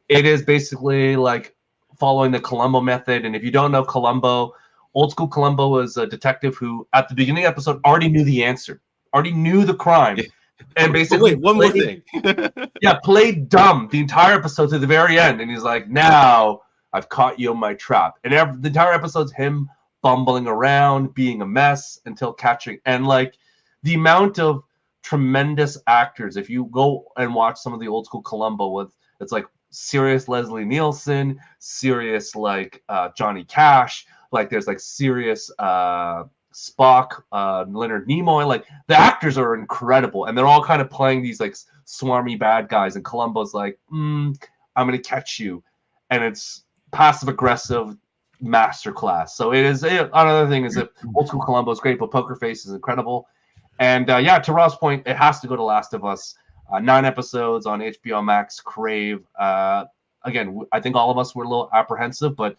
It is basically like following the Columbo method. And if you don't know Columbo, old school Columbo was a detective who, at the beginning of the episode, already knew the answer, already knew the crime. And basically, one more thing. Played dumb the entire episode to the very end. And he's like, now I've caught you in my trap. And the entire episode's him bumbling around, being a mess until catching. And like the amount of tremendous actors, if you go and watch some of the old school Columbo, it's like serious Leslie Nielsen, serious like Johnny Cash, like there's like serious Spock, Leonard Nimoy, like the actors are incredible, and they're all kind of playing these like swarmy bad guys, and Columbo's like, I'm gonna catch you, and it's passive aggressive masterclass. So it is. Another thing is that old school Columbo is great, but Poker Face is incredible. And to Rob's point, it has to go to Last of Us. 9 episodes on HBO Max. Crave. Again, I think all of us were a little apprehensive, but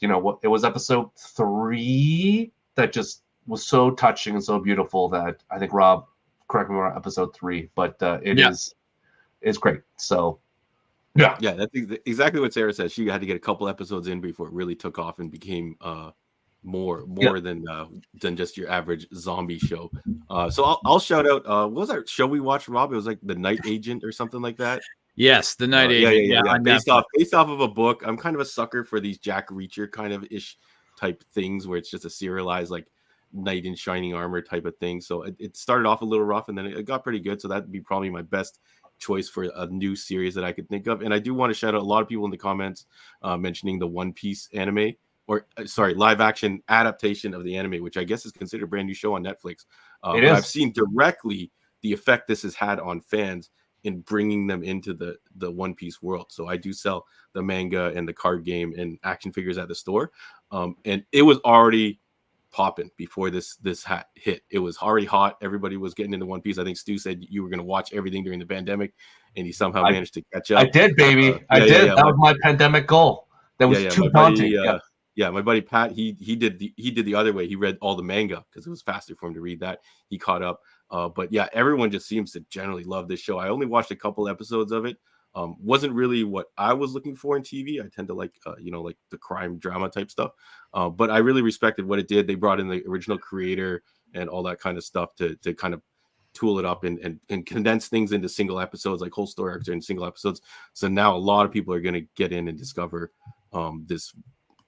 you know what? It was episode 3 that just was so touching and so beautiful that I think Rob, correct me, on episode 3, but it's great. So yeah, that's exactly what Sarah says. She had to get a couple episodes in before it really took off and became more than just your average zombie show. So I'll shout out. What was our show we watched, Rob? It was like The Night Agent or something like that. Yes, The Night Agent. Yeah. Based off of a book. I'm kind of a sucker for these Jack Reacher kind of ish type things where it's just a serialized like knight in shining armor type of thing. So it started off a little rough and then it got pretty good. So that'd be probably my best choice for a new series that I could think of. And I do want to shout out a lot of people in the comments mentioning the One Piece anime, or live action adaptation of the anime, which I guess is considered a brand new show on Netflix. But I've seen directly the effect this has had on fans in bringing them into the One Piece world. So I do sell the manga and the card game and action figures at the store. And it was already popping before this hit. It was already hot. Everybody was getting into One Piece. I think Stu said you were going to watch everything during the pandemic, and he somehow managed to catch up. I did, baby. I did. That was my pandemic goal. That was too daunting. My buddy Pat, he did the other way. He read all the manga because it was faster for him to read that. He caught up. But yeah, everyone just seems to generally love this show. I only watched a couple episodes of it. Wasn't really what I was looking for in TV. I tend to like, like the crime drama type stuff. But I really respected what it did. They brought in the original creator and all that kind of stuff to kind of tool it up and condense things into single episodes, like whole story arcs are in single episodes. So now a lot of people are going to get in and discover this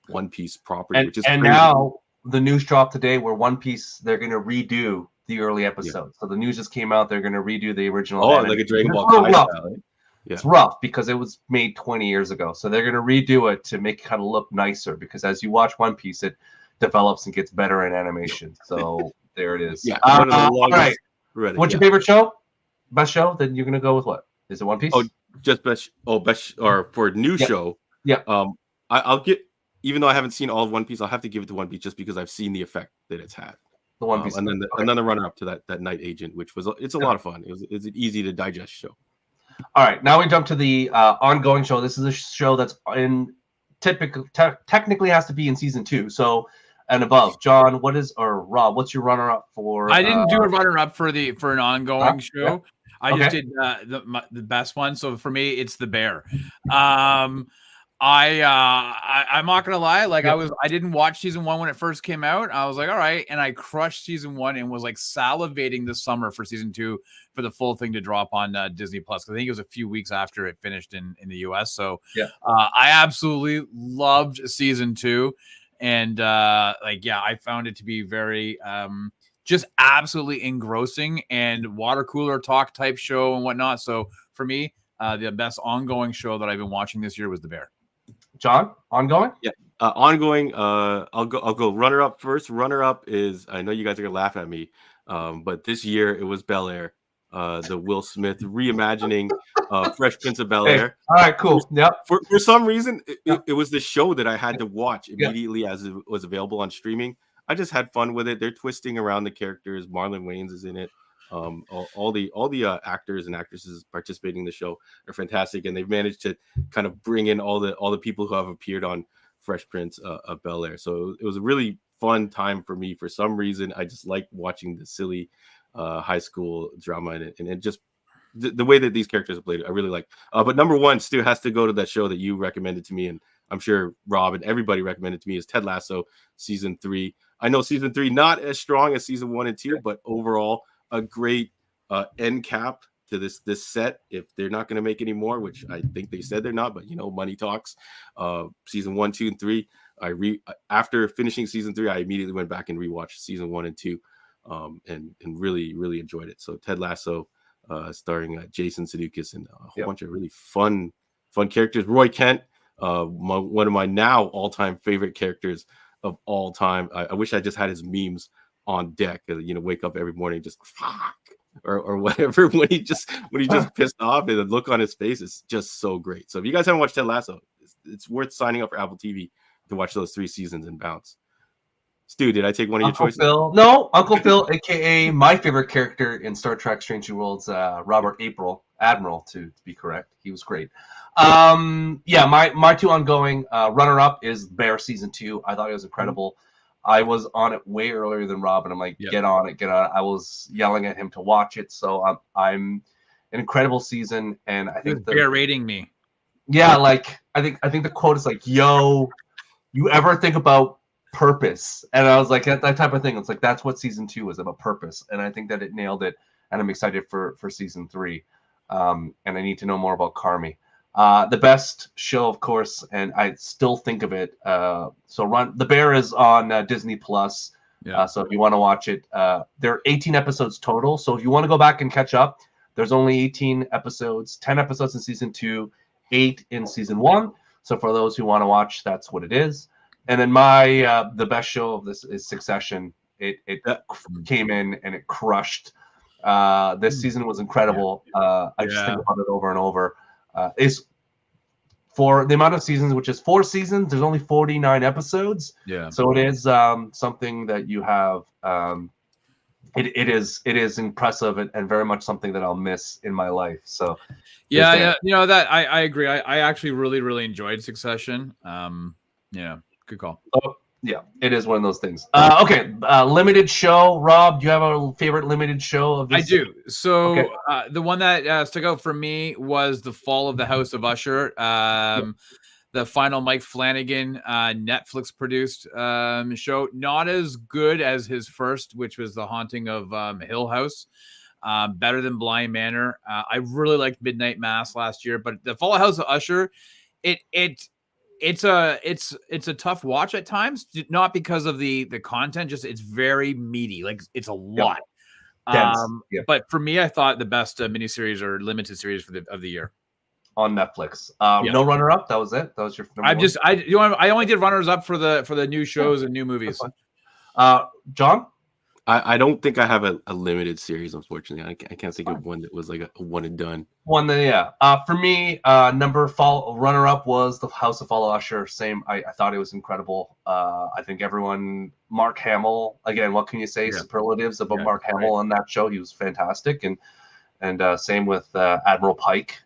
One Piece property, which is crazy. Now the news dropped today where One Piece, they're going to redo the early episodes. So the news just came out. They're going to redo the original. Like a Dragon Ball Kai style. Yeah. It's rough because it was made 20 years ago. So they're going to redo it to make it kind of look nicer because as you watch One Piece, it develops and gets better in animation. So there it is. Yeah. All right. What's your favorite show? Best show? Then you're going to go with what? Is it One Piece? Oh, just best. Oh, best or for a new show. Yeah. I'll get, even though I haven't seen all of One Piece, I'll have to give it to One Piece just because I've seen the effect that it's had. The One Piece. And then the runner up to that Night Agent, which it's a lot of fun. It's an easy to digest show. All right, now we jump to the ongoing show. This is a show that's technically has to be in season 2, so and above. John, Rob, what's your runner-up for? I didn't do a runner-up for an ongoing show. Yeah. I just did the best one. So for me, it's The Bear. I'm not gonna lie, I didn't watch season 1 when it first came out. I was like, all right, and I crushed season 1 and was like salivating this summer for season 2 for the full thing to drop on Disney Plus. I think it was a few weeks after it finished in the US. So I absolutely loved season 2, and I found it to be very just absolutely engrossing and water cooler talk type show and whatnot. So for me, the best ongoing show that I've been watching this year was The Bear. John, ongoing? Yeah, ongoing. I'll go runner up first. Runner up is, I know you guys are gonna laugh at me, but this year it was Bel Air, the Will Smith reimagining Fresh Prince of Bel Air. Hey, all right, cool. Yep. For some reason, it was the show that I had to watch immediately as it was available on streaming. I just had fun with it. They're twisting around the characters. Marlon Wayans is in it. All the actors and actresses participating in the show are fantastic, and they've managed to kind of bring in all the people who have appeared on Fresh Prince of Bel Air. So it was a really fun time for me. For some reason, I just like watching the silly high school drama in it, and it just the way that these characters are played, I really like. But number one still has to go to that show that you recommended to me, and I'm sure Rob and everybody recommended to me, is Ted Lasso season 3. I know season 3 not as strong as season 1 and 2, but overall a great end cap to this set. If they're not going to make any more, which I think they said they're not, but money talks. Season 1, 2, and 3. After finishing season 3, I immediately went back and rewatched season 1 and 2, and really, really enjoyed it. So Ted Lasso, starring Jason Sudeikis and a whole bunch of really fun characters. Roy Kent, one of my now all-time favorite characters of all time. I wish I just had his memes on deck. Wake up every morning just fuck. or whatever when he just pissed off, and the look on his face is just so great. So if you guys haven't watched Ted Lasso, it's worth signing up for Apple TV to watch those 3 seasons in bounce. Stu, did I take one of your choices? Phil. No, Uncle Phil, aka my favorite character in Star Trek Strange New Worlds, Robert Admiral, to be correct. He was great. My 2 ongoing runner-up is Bear season 2. I thought it was incredible. I was on it way earlier than Rob, and I'm like, get on it. I was yelling at him to watch it. So I'm an incredible season, and I think Bear rating me. Yeah, like I think the quote is like, "Yo, you ever think about purpose?" And I was like, that type of thing. It's like that's what season 2 is about, purpose, and I think that it nailed it. And I'm excited for season 3. And I need to know more about Carmi. The best show, of course, and I still think of it. The Bear is on Disney Plus. Yeah. So if you want to watch it, there are 18 episodes total. So if you want to go back and catch up, there's only 18 episodes, 10 episodes in season 2, 8 in season 1. So for those who want to watch, that's what it is. And then the best show of this is Succession. It came in and it crushed. This season was incredible. I just think about it over and over. Is for the amount of seasons, which is 4 seasons, there's only 49 episodes. Yeah. So it is something that you have. It is impressive and very much something that I'll miss in my life. So yeah, that I agree. I actually really enjoyed Succession. Good call. Oh, yeah, it is one of those things. Okay, limited show. Rob, do you have a favorite limited show of this? I do. So the one that stuck out for me was The Fall of the House of Usher. The final Mike Flanagan Netflix produced show. Not as good as his first, which was The Haunting of Hill House. Better than Blind Manor. I really liked Midnight Mass last year, but The Fall of the House of Usher, it's a tough watch at times, not because of the content, just it's very meaty, like it's a lot. But for me, I thought the best miniseries or limited series of the year on Netflix. No runner up. That was it. That was your number one? I only did runners up for the new shows and new movies. John? I don't think I have a limited series, unfortunately. I can't think of one that was like a one and done. For me, runner up was The House of Follow Usher. Same. I thought it was incredible. I think Mark Hamill, again, what can you say? Superlatives about Mark Hamill on that show. He was fantastic. And same with Admiral Pike.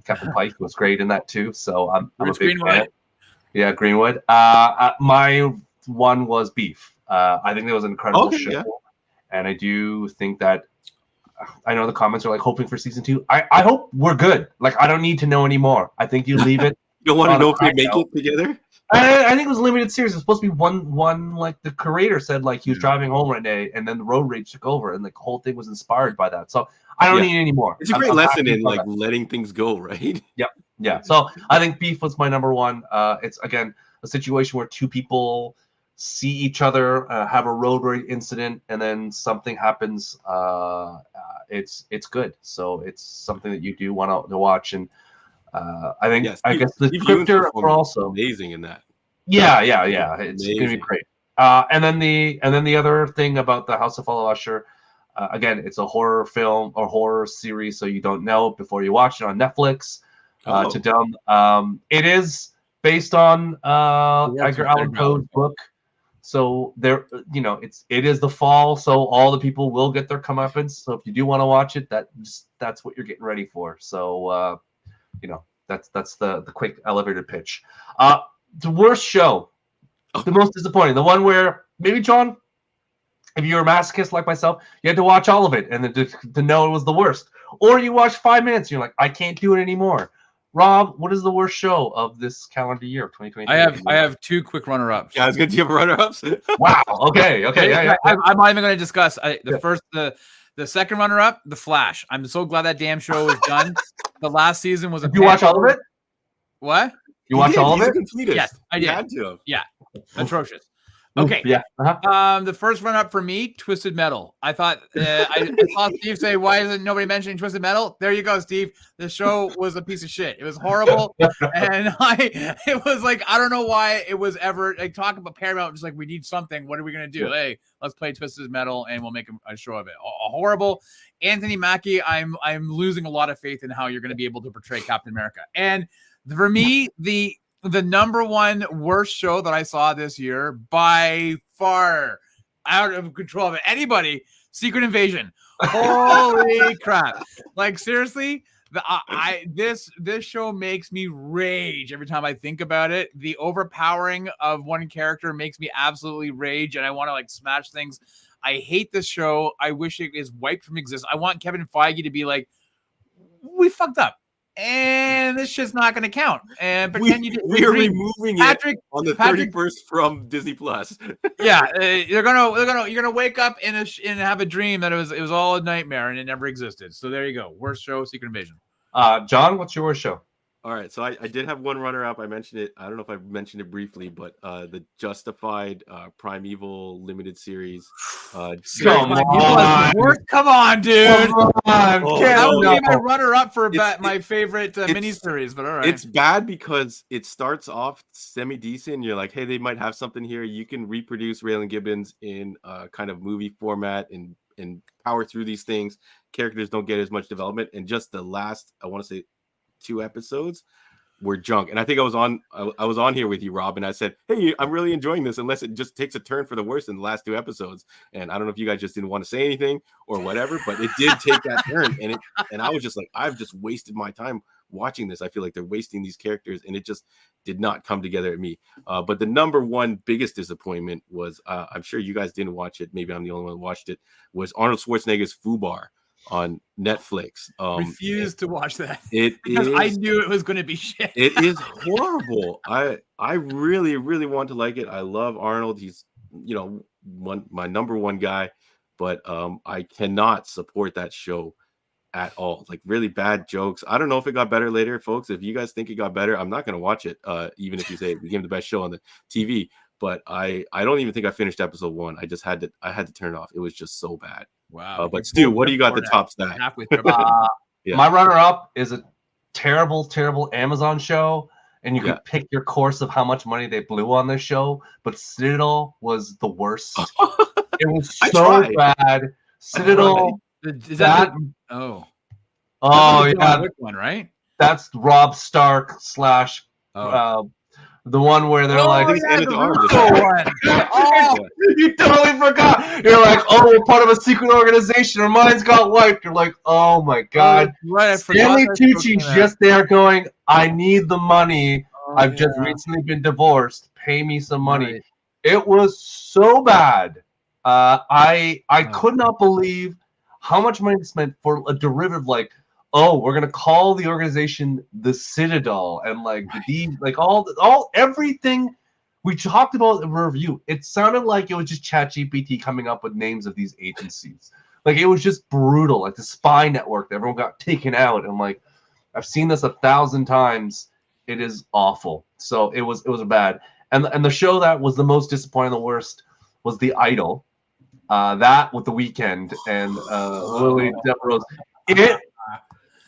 Captain Pike was great in that too. So I'm a big fan. Yeah, Greenwood. My one was Beef. I think it was an incredible show, and I do think that I know the comments are like hoping for season 2. I hope we're good. Like I don't need to know anymore. I think you leave it. You don't want to know if they make it together. I think it was a limited series. It was supposed to be one. Like the creator said, like he was driving home one day, and then the road rage took over, and like the whole thing was inspired by that. So I don't need any more. It's a great lesson in like letting things go, right? Yeah. So I think Beef was my number one. It's again a situation where 2 people see each other, have a road rage incident, and then something happens. It's good. So it's something that you do want to watch. And I think I guess the scripter are also amazing in that. Yeah. It's gonna be great. And then the other thing about The House of Follow Usher, again, it's a horror film or horror series, so you don't know before you watch it on Netflix. It is based on Edgar Allan Poe's book. So there, it is the fall, so all the people will get their comeuppance. So if you do want to watch it, that's what you're getting ready for. So that's the quick elevator pitch. The worst show, the most disappointing, the one where maybe John, if you're a masochist like myself, you had to watch all of it and then to know it was the worst, or you watch 5 minutes and you're like, I can't do it anymore. Rob, what is the worst show of this calendar year of 2023? I have 2 quick runner-ups. Yeah, I was going to give runner-ups. Wow. Okay. Yeah. I'm not even going to discuss the second runner-up, The Flash. I'm so glad that damn show was done. The last season was. Did you watch all of it? What? You watched all of it? Completed. Yes, I did. You had to. Yeah, atrocious. Okay. Yeah. The first run-up for me, Twisted Metal. I thought I saw Steve say, "Why isn't nobody mentioning Twisted Metal?" There you go, Steve. The show was a piece of shit. It was horrible, and it was like I don't know why it was ever like talk about Paramount. Just like we need something. What are we gonna do? Yeah. Hey, let's play Twisted Metal, and we'll make a show of it. Horrible. Anthony Mackie. I'm losing a lot of faith in how you're gonna be able to portray Captain America. And for me, the number one worst show that I saw this year by far out of control of anybody, Secret Invasion. Holy crap. Like seriously, this show makes me rage every time I think about it. The overpowering of one character makes me absolutely rage, and I want to like smash things. I hate this show. I wish it is wiped from existence. I want Kevin Feige to be like, we fucked up. And this shit's not going to count. And pretend you did. We are removing it on the 31st from Disney Plus. Yeah, you're gonna wake up and have a dream that it was all a nightmare and it never existed. So there you go. Worst show, Secret Invasion. John, what's your worst show? All right, so I did have one runner-up. I mentioned it. I don't know if I mentioned it briefly, but the Justified Primeval limited series. Come on, dude. Come on. That would be my runner-up for my favorite miniseries. But all right, it's bad because it starts off semi-decent. You're like, hey, they might have something here. You can reproduce Raylan Gibbons in kind of movie format and power through these things. Characters don't get as much development, and just the last, I want to say, 2 episodes were junk. And I think I was on here with you, Rob, and I said, hey, I'm really enjoying this unless it just takes a turn for the worse in the last 2 episodes. And I don't know if you guys just didn't want to say anything or whatever, but it did take that turn. And I was just like, I've just wasted my time watching this. I feel like they're wasting these characters, and it just did not come together at me. But the number one biggest disappointment was, I'm sure you guys didn't watch it, maybe I'm the only one who watched it, was Arnold Schwarzenegger's Fubar on Netflix. Refused to watch that because I knew it was going to be shit. It is horrible. I really, really want to like it. I love Arnold. He's my number one guy, but I cannot support that show at all. Like really bad jokes. I don't know if it got better later, folks. If you guys think it got better, I'm not going to watch it. Even if you say it became the best show on the TV. But I don't even think I finished episode 1. I had to turn it off. It was just so bad. Wow. But Stu, what do you got the top stat? Yeah. My runner-up is a terrible, terrible Amazon show, and you can pick your course of how much money they blew on this show. But Citadel was the worst. It was so bad. Citadel. Is that yeah, one, right? That's Rob Stark / the one where they're you totally forgot. You're like, oh, we're part of a secret organization. Our minds got wiped. You're like, oh my god. Stanley Tucci's just there going, I need the money. I've just recently been divorced. Pay me some money. Right. It was so bad. I could not believe how much money they spent for a derivative like, oh, we're gonna call the organization the Citadel, and all everything we talked about in the review. It sounded like it was just ChatGPT coming up with names of these agencies. Like it was just brutal. Like the spy network, everyone got taken out. And like I've seen this 1,000 times. It is awful. So it was bad. And the show that was the most disappointing, the worst, was The Idol. That with The Weeknd and Lily Devereaux.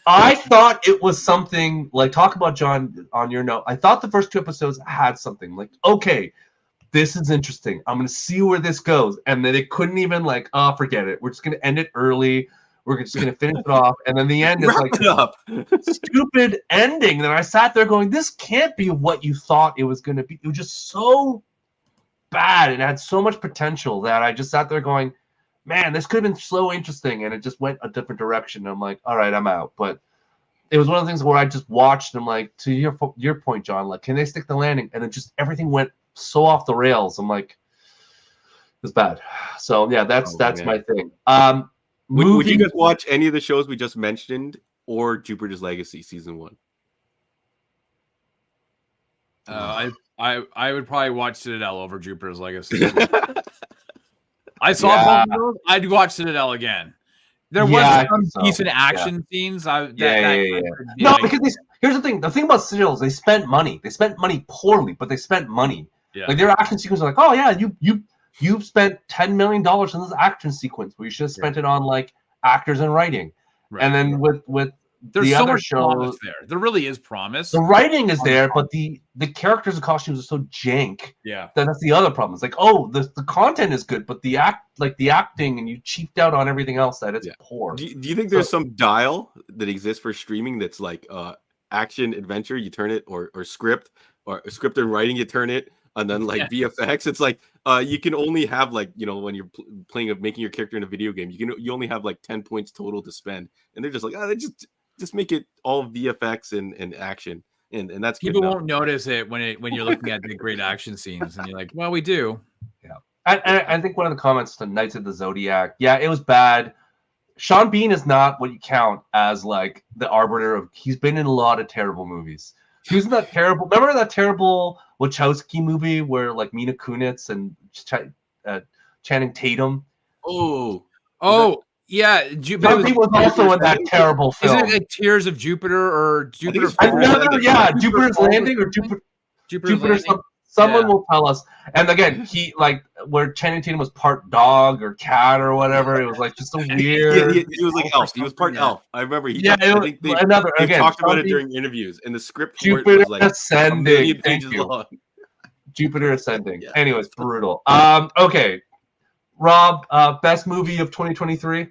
I thought it was something like, talk about John on your note. I thought the first 2 episodes had something like, okay, this is interesting. I'm going to see where this goes. And then it couldn't even forget it. We're just going to end it early. We're just going to finish it off. And then the end is like stupid ending. Then I sat there going, this can't be what you thought it was going to be. It was just so bad and had so much potential that I just sat there going, man, this could have been so interesting, and it just went a different direction. I'm like, all right, I'm out. But it was one of the things where I just watched, and I'm like, to your point, John, like, can they stick the landing? And it just, everything went so off the rails. I'm like, it was bad. So yeah, that's my thing. Would you guys watch any of the shows we just mentioned or Jupiter's Legacy season 1? I would probably watch Citadel over Jupiter's Legacy. I saw both of those. I'd watch Citadel again. There was some decent action scenes. No, because here's the thing. The thing about Citadel is they spent money. They spent money poorly, but they spent money. Yeah. Like their action sequences are like, oh yeah, you've spent $10 million on this action sequence where you should have spent it on like actors and writing. Right. And then with there's the so other much show, promise there. There really is promise. the writing is On the there, front. but the characters and costumes are so jank. Yeah. That's the other problem. It's like, oh, the content is good, but the acting, and you cheaped out on everything else that it's poor. Do you think there's some dial that exists for streaming that's like action adventure, you turn it, or script, or script and writing, you turn it, and then like VFX, it's like you can only have like, you know, when you're making your character in a video game, you only have like 10 points total to spend, and they're just like, they just make it all VFX and action, and that's people won't notice it when you're looking at the great action scenes, and you're like, well, we do. Yeah, I think one of the comments to Knights of the Zodiac, yeah, it was bad. Sean Bean is not what you count as like the arbiter of. He's been in a lot of terrible movies. He was in that terrible. Remember that terrible Wachowski movie where like Mila Kunis and Channing Tatum? Yeah. Sean Bean was also in that terrible film. Isn't it like Tears of Jupiter or Jupiter? Jupiter's Landing or Jupiter's Landing. Someone will tell us. And again, he like where Channing Tatum was part dog or cat or whatever. It was like just a weird. He was like elf. He was part elf. I remember. They talked about it during interviews, and the script for it was like Ascending. a million pages long. Jupiter Ascending. Anyways, brutal. Okay, Rob, best movie of 2023.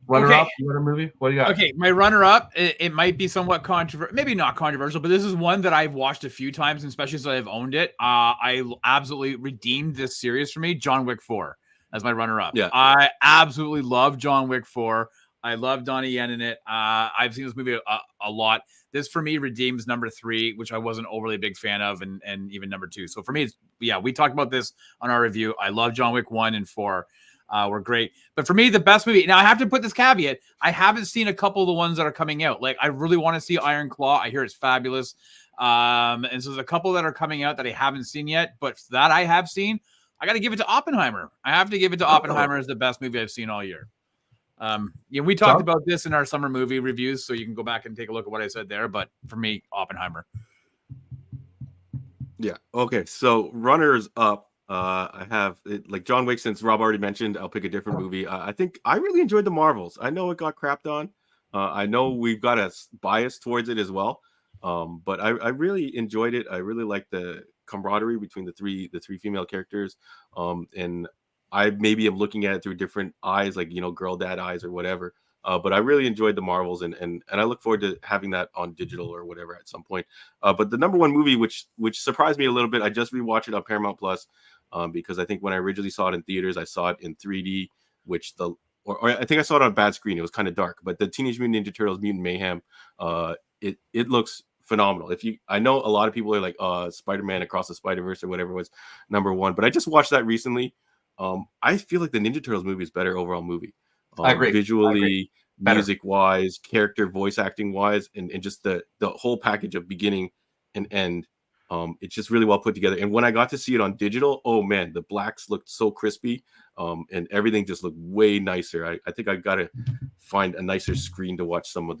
Runner-up, you got a movie? What do you got? Okay, my runner-up, it might be somewhat controversial, maybe not controversial, but this is one that I've watched a few times, and especially since I've owned it. I absolutely redeemed this series for me, John Wick 4, as my runner-up. Yeah. I absolutely love John Wick 4. I love Donnie Yen in it. I've seen this movie a lot. This, for me, redeems number 3, which I wasn't overly a big fan of, and even number 2. So for me, we talked about this on our review. I love John Wick 1 and 4. Were great. But for me, the best movie, now I have to put this caveat, I haven't seen a couple of the ones that are coming out. Like, I really want to see Iron Claw. I hear it's fabulous. And so there's a couple that are coming out that I haven't seen yet, but that I have seen, I got to give it to Oppenheimer. I have to give it to Oppenheimer as the best movie I've seen all year. We talked about this in our summer movie reviews, so you can go back and take a look at what I said there. But for me, Oppenheimer. Yeah. Okay. So runners up. I have like John Wick. Since Rob already mentioned, I'll pick a different movie. I think I really enjoyed the Marvels. I know it got crapped on. I know we've got a bias towards it as well. But I really enjoyed it. I really liked the camaraderie between the three female characters. And I maybe am looking at it through different eyes, like, you know, girl dad eyes or whatever. But I really enjoyed the Marvels, and I look forward to having that on digital or whatever at some point. But the number one movie, which surprised me a little bit, I just rewatched it on Paramount Plus. Because I think when I originally saw it in theaters, I saw it in 3D, or I think I saw it on a bad screen. It was kind of dark, but the Teenage Mutant Ninja Turtles Mutant Mayhem, it looks phenomenal. I know a lot of people are like, Spider-Man Across the Spider-Verse or whatever was number one, but I just watched that recently. I feel like the Ninja Turtles movie is better overall movie. I agree. Visually, music-wise, character voice acting-wise, and just the whole package of beginning and end. It's just really well put together. And when I got to see it on digital, oh man, the blacks looked so crispy, and everything just looked way nicer. I think I got to find a nicer screen to watch some of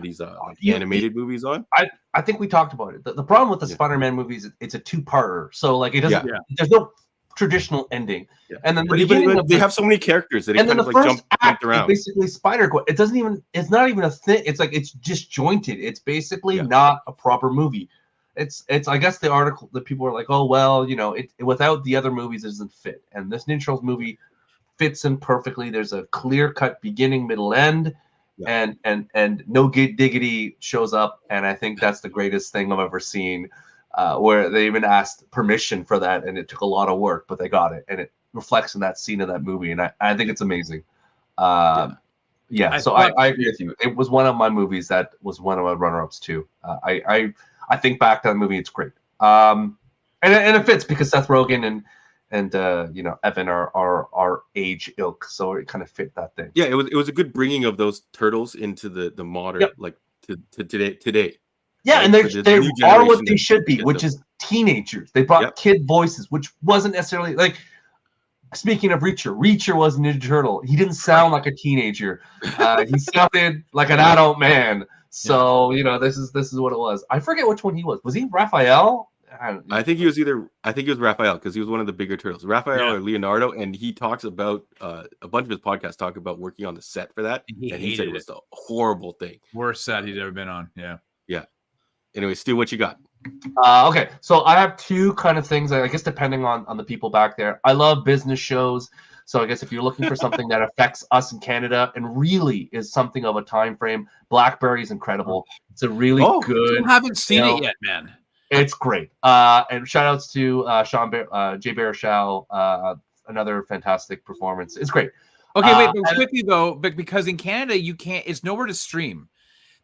these animated movies on. I think we talked about it. The problem with the Spider-Man movies, it's a two-parter, so like it doesn't. There's no traditional ending. And then they have so many characters that it kind of like jumped around. Basically, Spider-Gwen. It's not even a thing. It's like it's disjointed. It's basically not a proper movie. It's I guess the article that people are like, oh well, you know, it without the other movies it doesn't fit, and this Ninja Turtles movie fits in perfectly. There's a clear cut beginning, middle, end, and no diggity shows up, and I think that's the greatest thing I've ever seen. Where they even asked permission for that, and it took a lot of work, but they got it, and it reflects in that scene of that movie, and I think it's amazing. So I agree with you. It was one of my movies that was one of my runner-ups too. I think back to that movie; it's great, and it fits because Seth Rogen and you know, Evan are age ilk, so it kind of fit that thing. Yeah, it was a good bringing of those turtles into the modern like to today. Yeah, right? And they are what they should be, which is teenagers. They brought kid voices, which wasn't necessarily like. Speaking of Reacher was a Ninja Turtle. He didn't sound like a teenager. He sounded like an adult man. So you know, this is what it was. I forget which one he was. Was he Raphael I think he was Raphael because he was one of the bigger turtles. Raphael or Leonardo, and he talks about a bunch of his podcasts talk about working on the set for that, and he said it was a horrible thing, worst set he'd ever been on. Yeah. Anyway, Stu, what you got? Okay, so I have two kind of things. I guess depending on the people back there, I love business shows. So I guess if you're looking for something that affects us in Canada and really is something of a time frame, Blackberry is incredible. It's a really good. I haven't seen it yet, man. It's great. And shout outs to Jay Baruchel, another fantastic performance. It's great. Okay, wait, but quickly though, but because in Canada you can't, it's nowhere to stream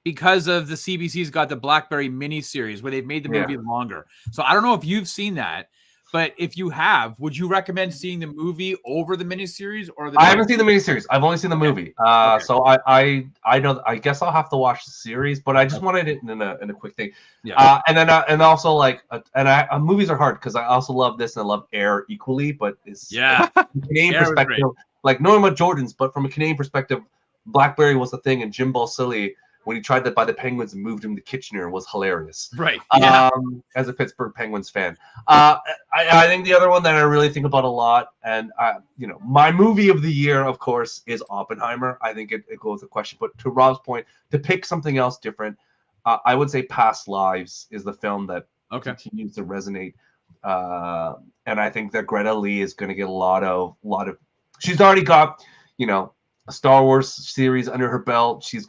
because of the CBC's got the Blackberry miniseries where they've made the movie longer. So I don't know if you've seen that, but if you have, would you recommend seeing the movie over the miniseries or the? I haven't seen the miniseries. I've only seen the movie. So I know. I guess I'll have to watch the series, but I just wanted it in a quick thing. Yeah. And also like movies are hard because I also love this and I love Air equally, but it's from a Canadian perspective, like Norma Jordan's, but from a Canadian perspective, Blackberry was the thing, and Jim Balsillie, when he tried that by the Penguins and moved him to Kitchener, was hilarious. Right. As a Pittsburgh Penguins fan. I think the other one that I really think about a lot, and my movie of the year, of course, is Oppenheimer. I think it goes the question. But to Rob's point, to pick something else different, I would say Past Lives is the film that continues to resonate. And I think that Greta Lee is going to get a lot of. She's already got, a Star Wars series under her belt. She's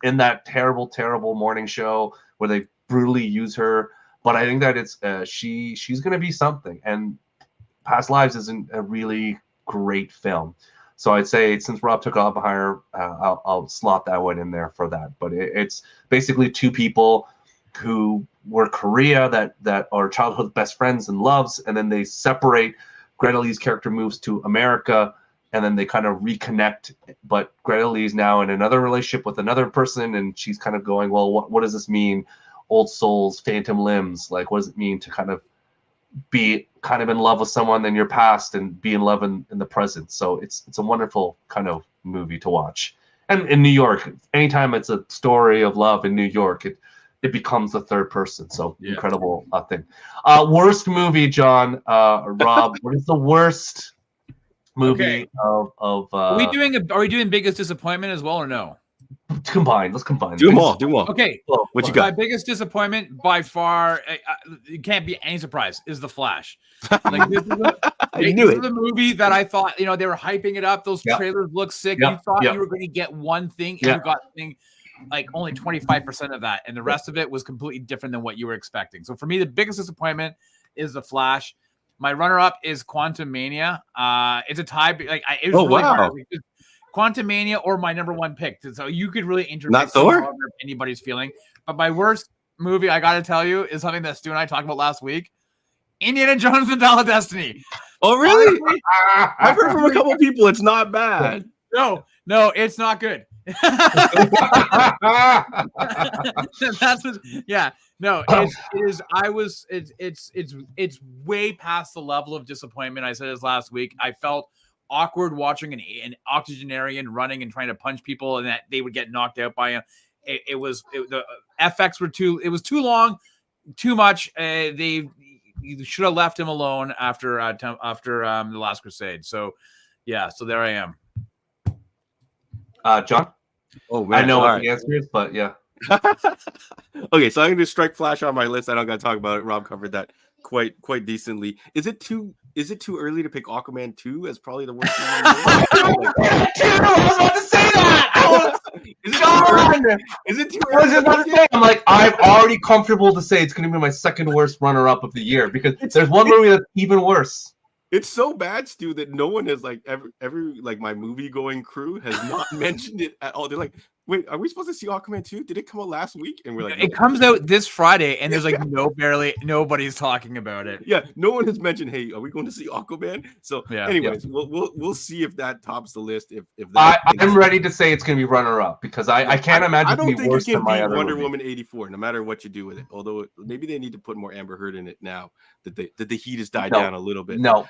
in that terrible morning show where they brutally use her. But I think that it's she's going to be something. And Past Lives isn't a really great film. So I'd say since Rob took Oppenheimer, I'll slot that one in there for that. But it's basically two people who were Korea that are childhood best friends and loves, and then they separate. Greta Lee's character moves to America, and then they kind of reconnect. But Greta Lee is now in another relationship with another person, and she's kind of going, well, what does this mean? Old souls, phantom limbs. Like, what does it mean to kind of be kind of in love with someone in your past and be in love in the present? So it's a wonderful kind of movie to watch. And in New York, anytime it's a story of love in New York, it becomes the third person. So incredible thing. Worst movie, John, Rob. What is the worst movie of Are we doing biggest disappointment as well or no? Let's combine. Do them all. Okay. What you got? My biggest disappointment by far, it can't be any surprise, is The Flash. Like, this is a movie that I thought, they were hyping it up. Those trailers look sick. You thought you were going to get one thing, and you got like only 25% of that, and the rest of it was completely different than what you were expecting. So for me, the biggest disappointment is The Flash. My runner-up is Quantum Mania. It's a tie. It was really hard. Quantum Mania or my number one pick. So you could really interpret anybody's feeling. But my worst movie, I got to tell you, is something that Stu and I talked about last week. Indiana Jones and Dial of Destiny. Oh, really? I've heard from a couple people it's not bad. No, it's not good. It's way past the level of disappointment. I said this last week. I felt awkward watching an octogenarian running and trying to punch people, and that they would get knocked out by him. The FX it was too long, too much. They should have left him alone after The Last Crusade. So there I am. John? Oh, man. I know what the answer is, but yeah. Okay, so I'm going to strike Flash on my list. I don't got to talk about it. Rob covered that quite decently. Is it too early to pick Aquaman 2 as probably the worst movie? I was about to say that. Is it too early? I was about to say, I'm like, I'm already comfortable to say it's going to be my second worst runner-up of the year because there's one movie that's even worse. It's so bad, Stu, that no one has every my movie going crew has not mentioned it at all. They're like, wait, are we supposed to see Aquaman 2? Did it come out last week? And we're like, it comes out this Friday, and there's nobody's talking about it. Yeah, no one has mentioned, hey, are we going to see Aquaman? So anyways, we'll see if that tops the list. If that I'm ready to say it's going to be runner up because I can't imagine I don't it think worse you can than my beat other Wonder movie. Woman 84, no matter what you do with it. Although maybe they need to put more Amber Heard in it now that the heat has died down a little bit. No.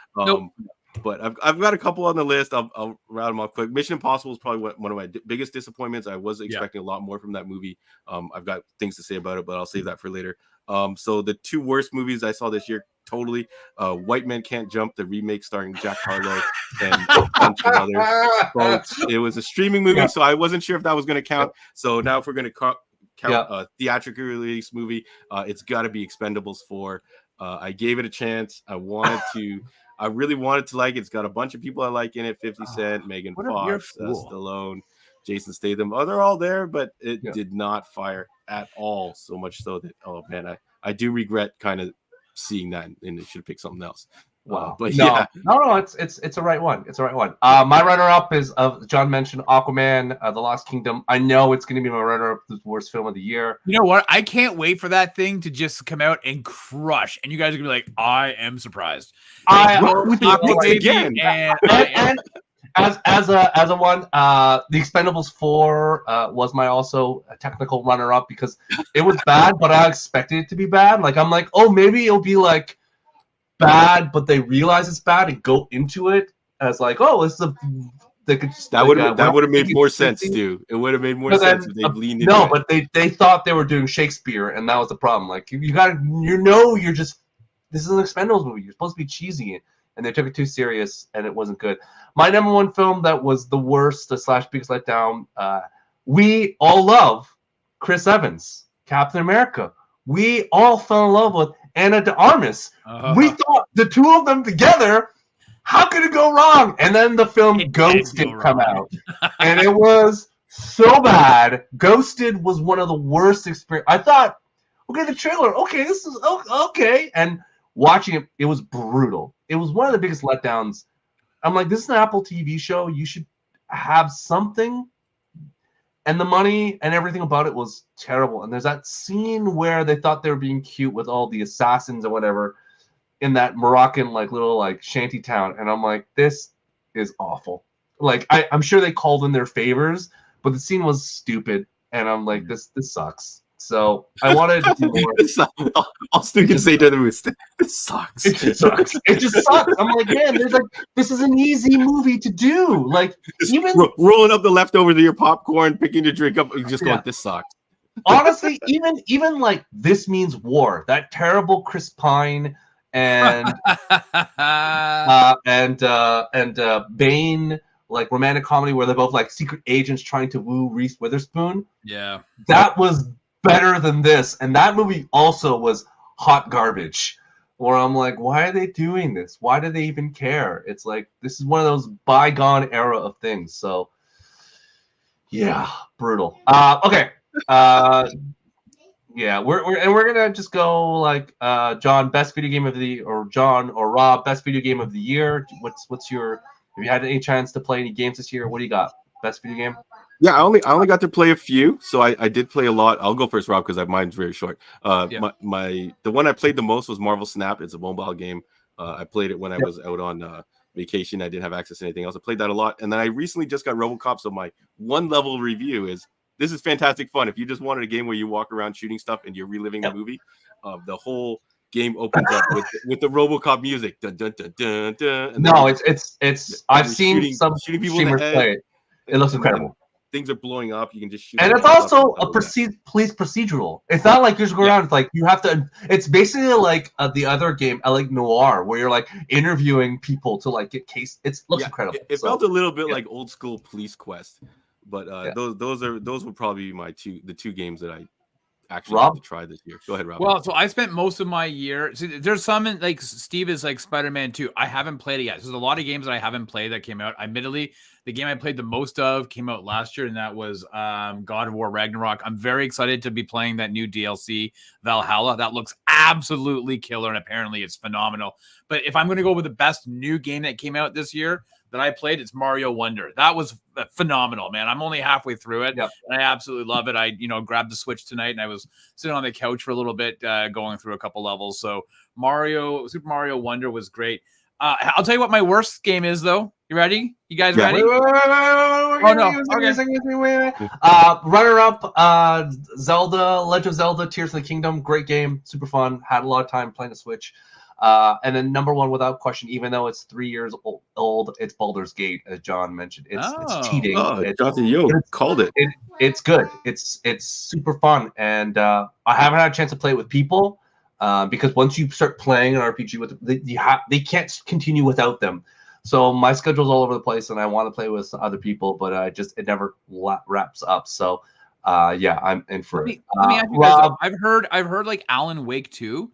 But I've got a couple on the list. I'll round them off quick. Mission Impossible is probably one of my biggest disappointments. I was expecting a lot more from that movie. I've got things to say about it, but I'll save that for later. So the two worst movies I saw this year, totally. White Men Can't Jump, the remake starring Jack Harlow and a bunch of other folks. It was a streaming movie, so I wasn't sure if that was going to count. So now if we're going to count a theatrically released movie, it's got to be Expendables 4. I gave it a chance. I really wanted to like it. It's got a bunch of people I like in it: 50 Cent, Megan Fox, Stallone, Jason Statham. They're all there, but it did not fire at all. So much so that, oh man, I do regret kind of seeing that, and it should have picked something else. Wow. But no, it's a right one. It's a right one. My runner-up is John mentioned Aquaman, The Lost Kingdom. I know it's going to be my runner-up, the worst film of the year. You know what? I can't wait for that thing to just come out and crush, and you guys are gonna be like, I am surprised. Again. And as a one, The Expendables 4 was my also a technical runner-up because it was bad, but I expected it to be bad. Like I'm like, oh, maybe it'll be like bad, but they realize it's bad and go into it as like, oh, this is a. They could just, that would have made more sense too. It would have made more sense if they leaned into it. But they thought they were doing Shakespeare, and that was the problem. Like you're just this is an Expendables movie. You're supposed to be cheesy, and they took it too serious, and it wasn't good. My number one film that was the worst / biggest letdown. We all love Chris Evans, Captain America. We all fell in love with Ana de Armas. We thought the two of them together, how could it go wrong? And then the film Ghosted come out. And it was so bad. Ghosted was one of the worst experiences. I thought, okay, the trailer, okay, this is okay. And watching it, it was brutal. It was one of the biggest letdowns. I'm like, this is an Apple TV show. You should have something. And the money and everything about it was terrible. And there's that scene where they thought they were being cute with all the assassins or whatever in that Moroccan little shanty town. And I'm like, this is awful. Like I'm sure they called in their favors, but the scene was stupid. And I'm like, this sucks. So I wanted to do more. All Stu can say to them is, this sucks. It just sucks. It just sucks. I'm like, man, this is an easy movie to do. Like even rolling up the leftovers of your popcorn, picking your drink up, and just going, this sucks. Honestly, even like This Means War, that terrible Chris Pine and Bane like romantic comedy where they're both like secret agents trying to woo Reese Witherspoon. Yeah, that was better than this, and that movie also was hot garbage. Where I'm like, why are they doing this? Why do they even care? It's like this is one of those bygone era of things. So, yeah, brutal. Okay. Yeah, we're gonna just go like John, best video game of the or John or Rob, best video game of the year. What's your? Have you had any chance to play any games this year? What do you got? Best video game? Yeah, I only got to play a few, so I did play a lot. I'll go first, Rob, because mine's very short. The one I played the most was Marvel Snap. It's a mobile game. I played it when I was out on vacation. I didn't have access to anything else. I played that a lot, and then I recently just got RoboCop. So my one level review is this is fantastic fun. If you just wanted a game where you walk around shooting stuff and you're reliving the movie, the whole game opens up with the RoboCop music. Dun, dun, dun, dun, dun, no, it's I've seen some streamers play it. It looks incredible. Things are blowing up. You can just shoot. And it's also a police procedural. It's not like you just go around. It's like you have to. It's basically like the other game, like Noir, where you're like interviewing people to like get case. It looks incredible. It felt a little bit like old school Police Quest, but those would probably be the two games that I actually have to try this year. Go ahead, Rob. Well, so I spent most of my year. See, there's some like Steve is like Spider-Man 2. I haven't played it yet. There's a lot of games that I haven't played that came out. Admittedly, the game I played the most of came out last year, and that was God of War Ragnarok. I'm very excited to be playing that new DLC, Valhalla. That looks absolutely killer, and apparently it's phenomenal. But if I'm going to go with the best new game that came out this year that I played, it's Mario Wonder. That was phenomenal, man. I'm only halfway through it, and I absolutely love it. I grabbed the Switch tonight, and I was sitting on the couch for a little bit, going through a couple levels. So Super Mario Wonder was great. I'll tell you what my worst game is, though. You ready? You guys ready? Runner-up, Zelda, Legend of Zelda, Tears of the Kingdom. Great game, super fun. Had a lot of time playing the Switch. And then number one, without question, even though it's 3 years old, it's Baldur's Gate, as John mentioned. It's cheating. Oh, Jonathan Yo called it. It's good. It's super fun, and I haven't had a chance to play it with people because once you start playing an RPG with they can't continue without them. So my schedule's all over the place, and I want to play with other people, but it never wraps up. So yeah, I'm in for it. Let me ask you guys, I've heard like Alan Wake 2.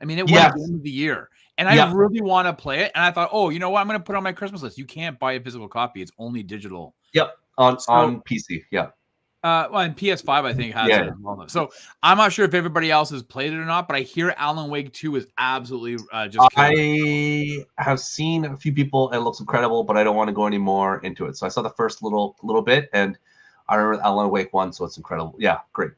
I mean, it won Game of the Year, and I really want to play it. And I thought, oh, you know what? I'm going to put it on my Christmas list. You can't buy a physical copy; it's only digital. Yep, on PC. Yeah. Well, and PS5 I think has it. So I'm not sure if everybody else has played it or not, but I hear Alan Wake 2 is absolutely just. I have seen a few people and it looks incredible, but I don't want to go any more into it. So I saw the first little bit, and I remember Alan Wake 1, so it's incredible. Yeah, great.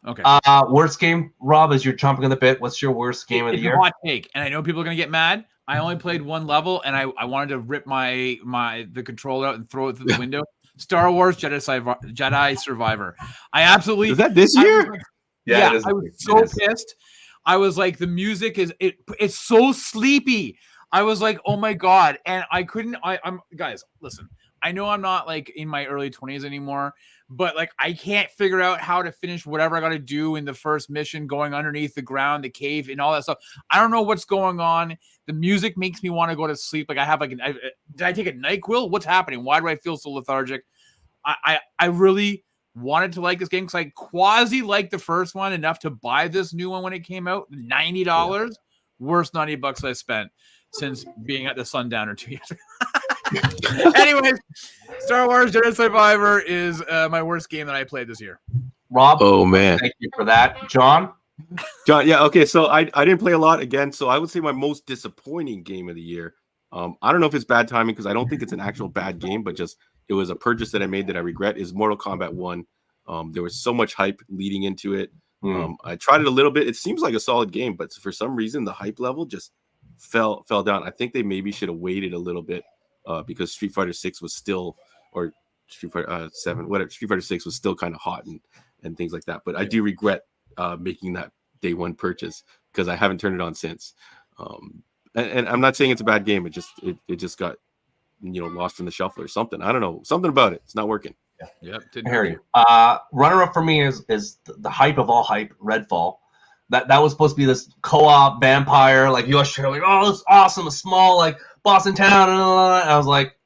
Okay. Worst game, Rob, as you're chomping on the bit. What's your worst game of the year? It's a hot take, and I know people are gonna get mad. I only played one level, and I wanted to rip the controller out and throw it through the window. Star Wars Jedi Survivor. I absolutely. Is that this year? Yeah, I was so pissed. I was like, the music it's so sleepy. I was like, oh my god, and I couldn't. I'm guys, listen. I know I'm not like in my early 20s anymore, but like I can't figure out how to finish whatever I got to do in the first mission, going underneath the ground, the cave, and all that stuff. I don't know what's going on. The music makes me want to go to sleep. Like I have did I take a NyQuil? What's happening? Why do I feel so lethargic? I really wanted to like this game because I quasi liked the first one enough to buy this new one when it came out. $90. Yeah. Worst $90 I spent since being at the Sundowner 2 years ago. Anyways, Star Wars Jedi Survivor is my worst game that I played this year. Rob, oh man, thank you for that. John, yeah, okay. So I didn't play a lot again. So I would say my most disappointing game of the year. I don't know if it's bad timing because I don't think it's an actual bad game, but just it was a purchase that I made that I regret. Is Mortal Kombat 1. There was so much hype leading into it. I tried it a little bit. It seems like a solid game, but for some reason the hype level just fell down. I think they maybe should have waited a little bit. Because Street Fighter 6 was still, or Street Fighter 7, whatever, Street Fighter 6 was still kind of hot and things like that. But I do regret making that day one purchase because I haven't turned it on since. And I'm not saying it's a bad game. It just got lost in the shuffle or something. I don't know, something about it. It's not working. Yeah. Yep. I hear you. Runner up for me is the hype of all hype, Redfall. That was supposed to be this co-op vampire, like you are like, oh, it's awesome, a small like Boston town, and I was like,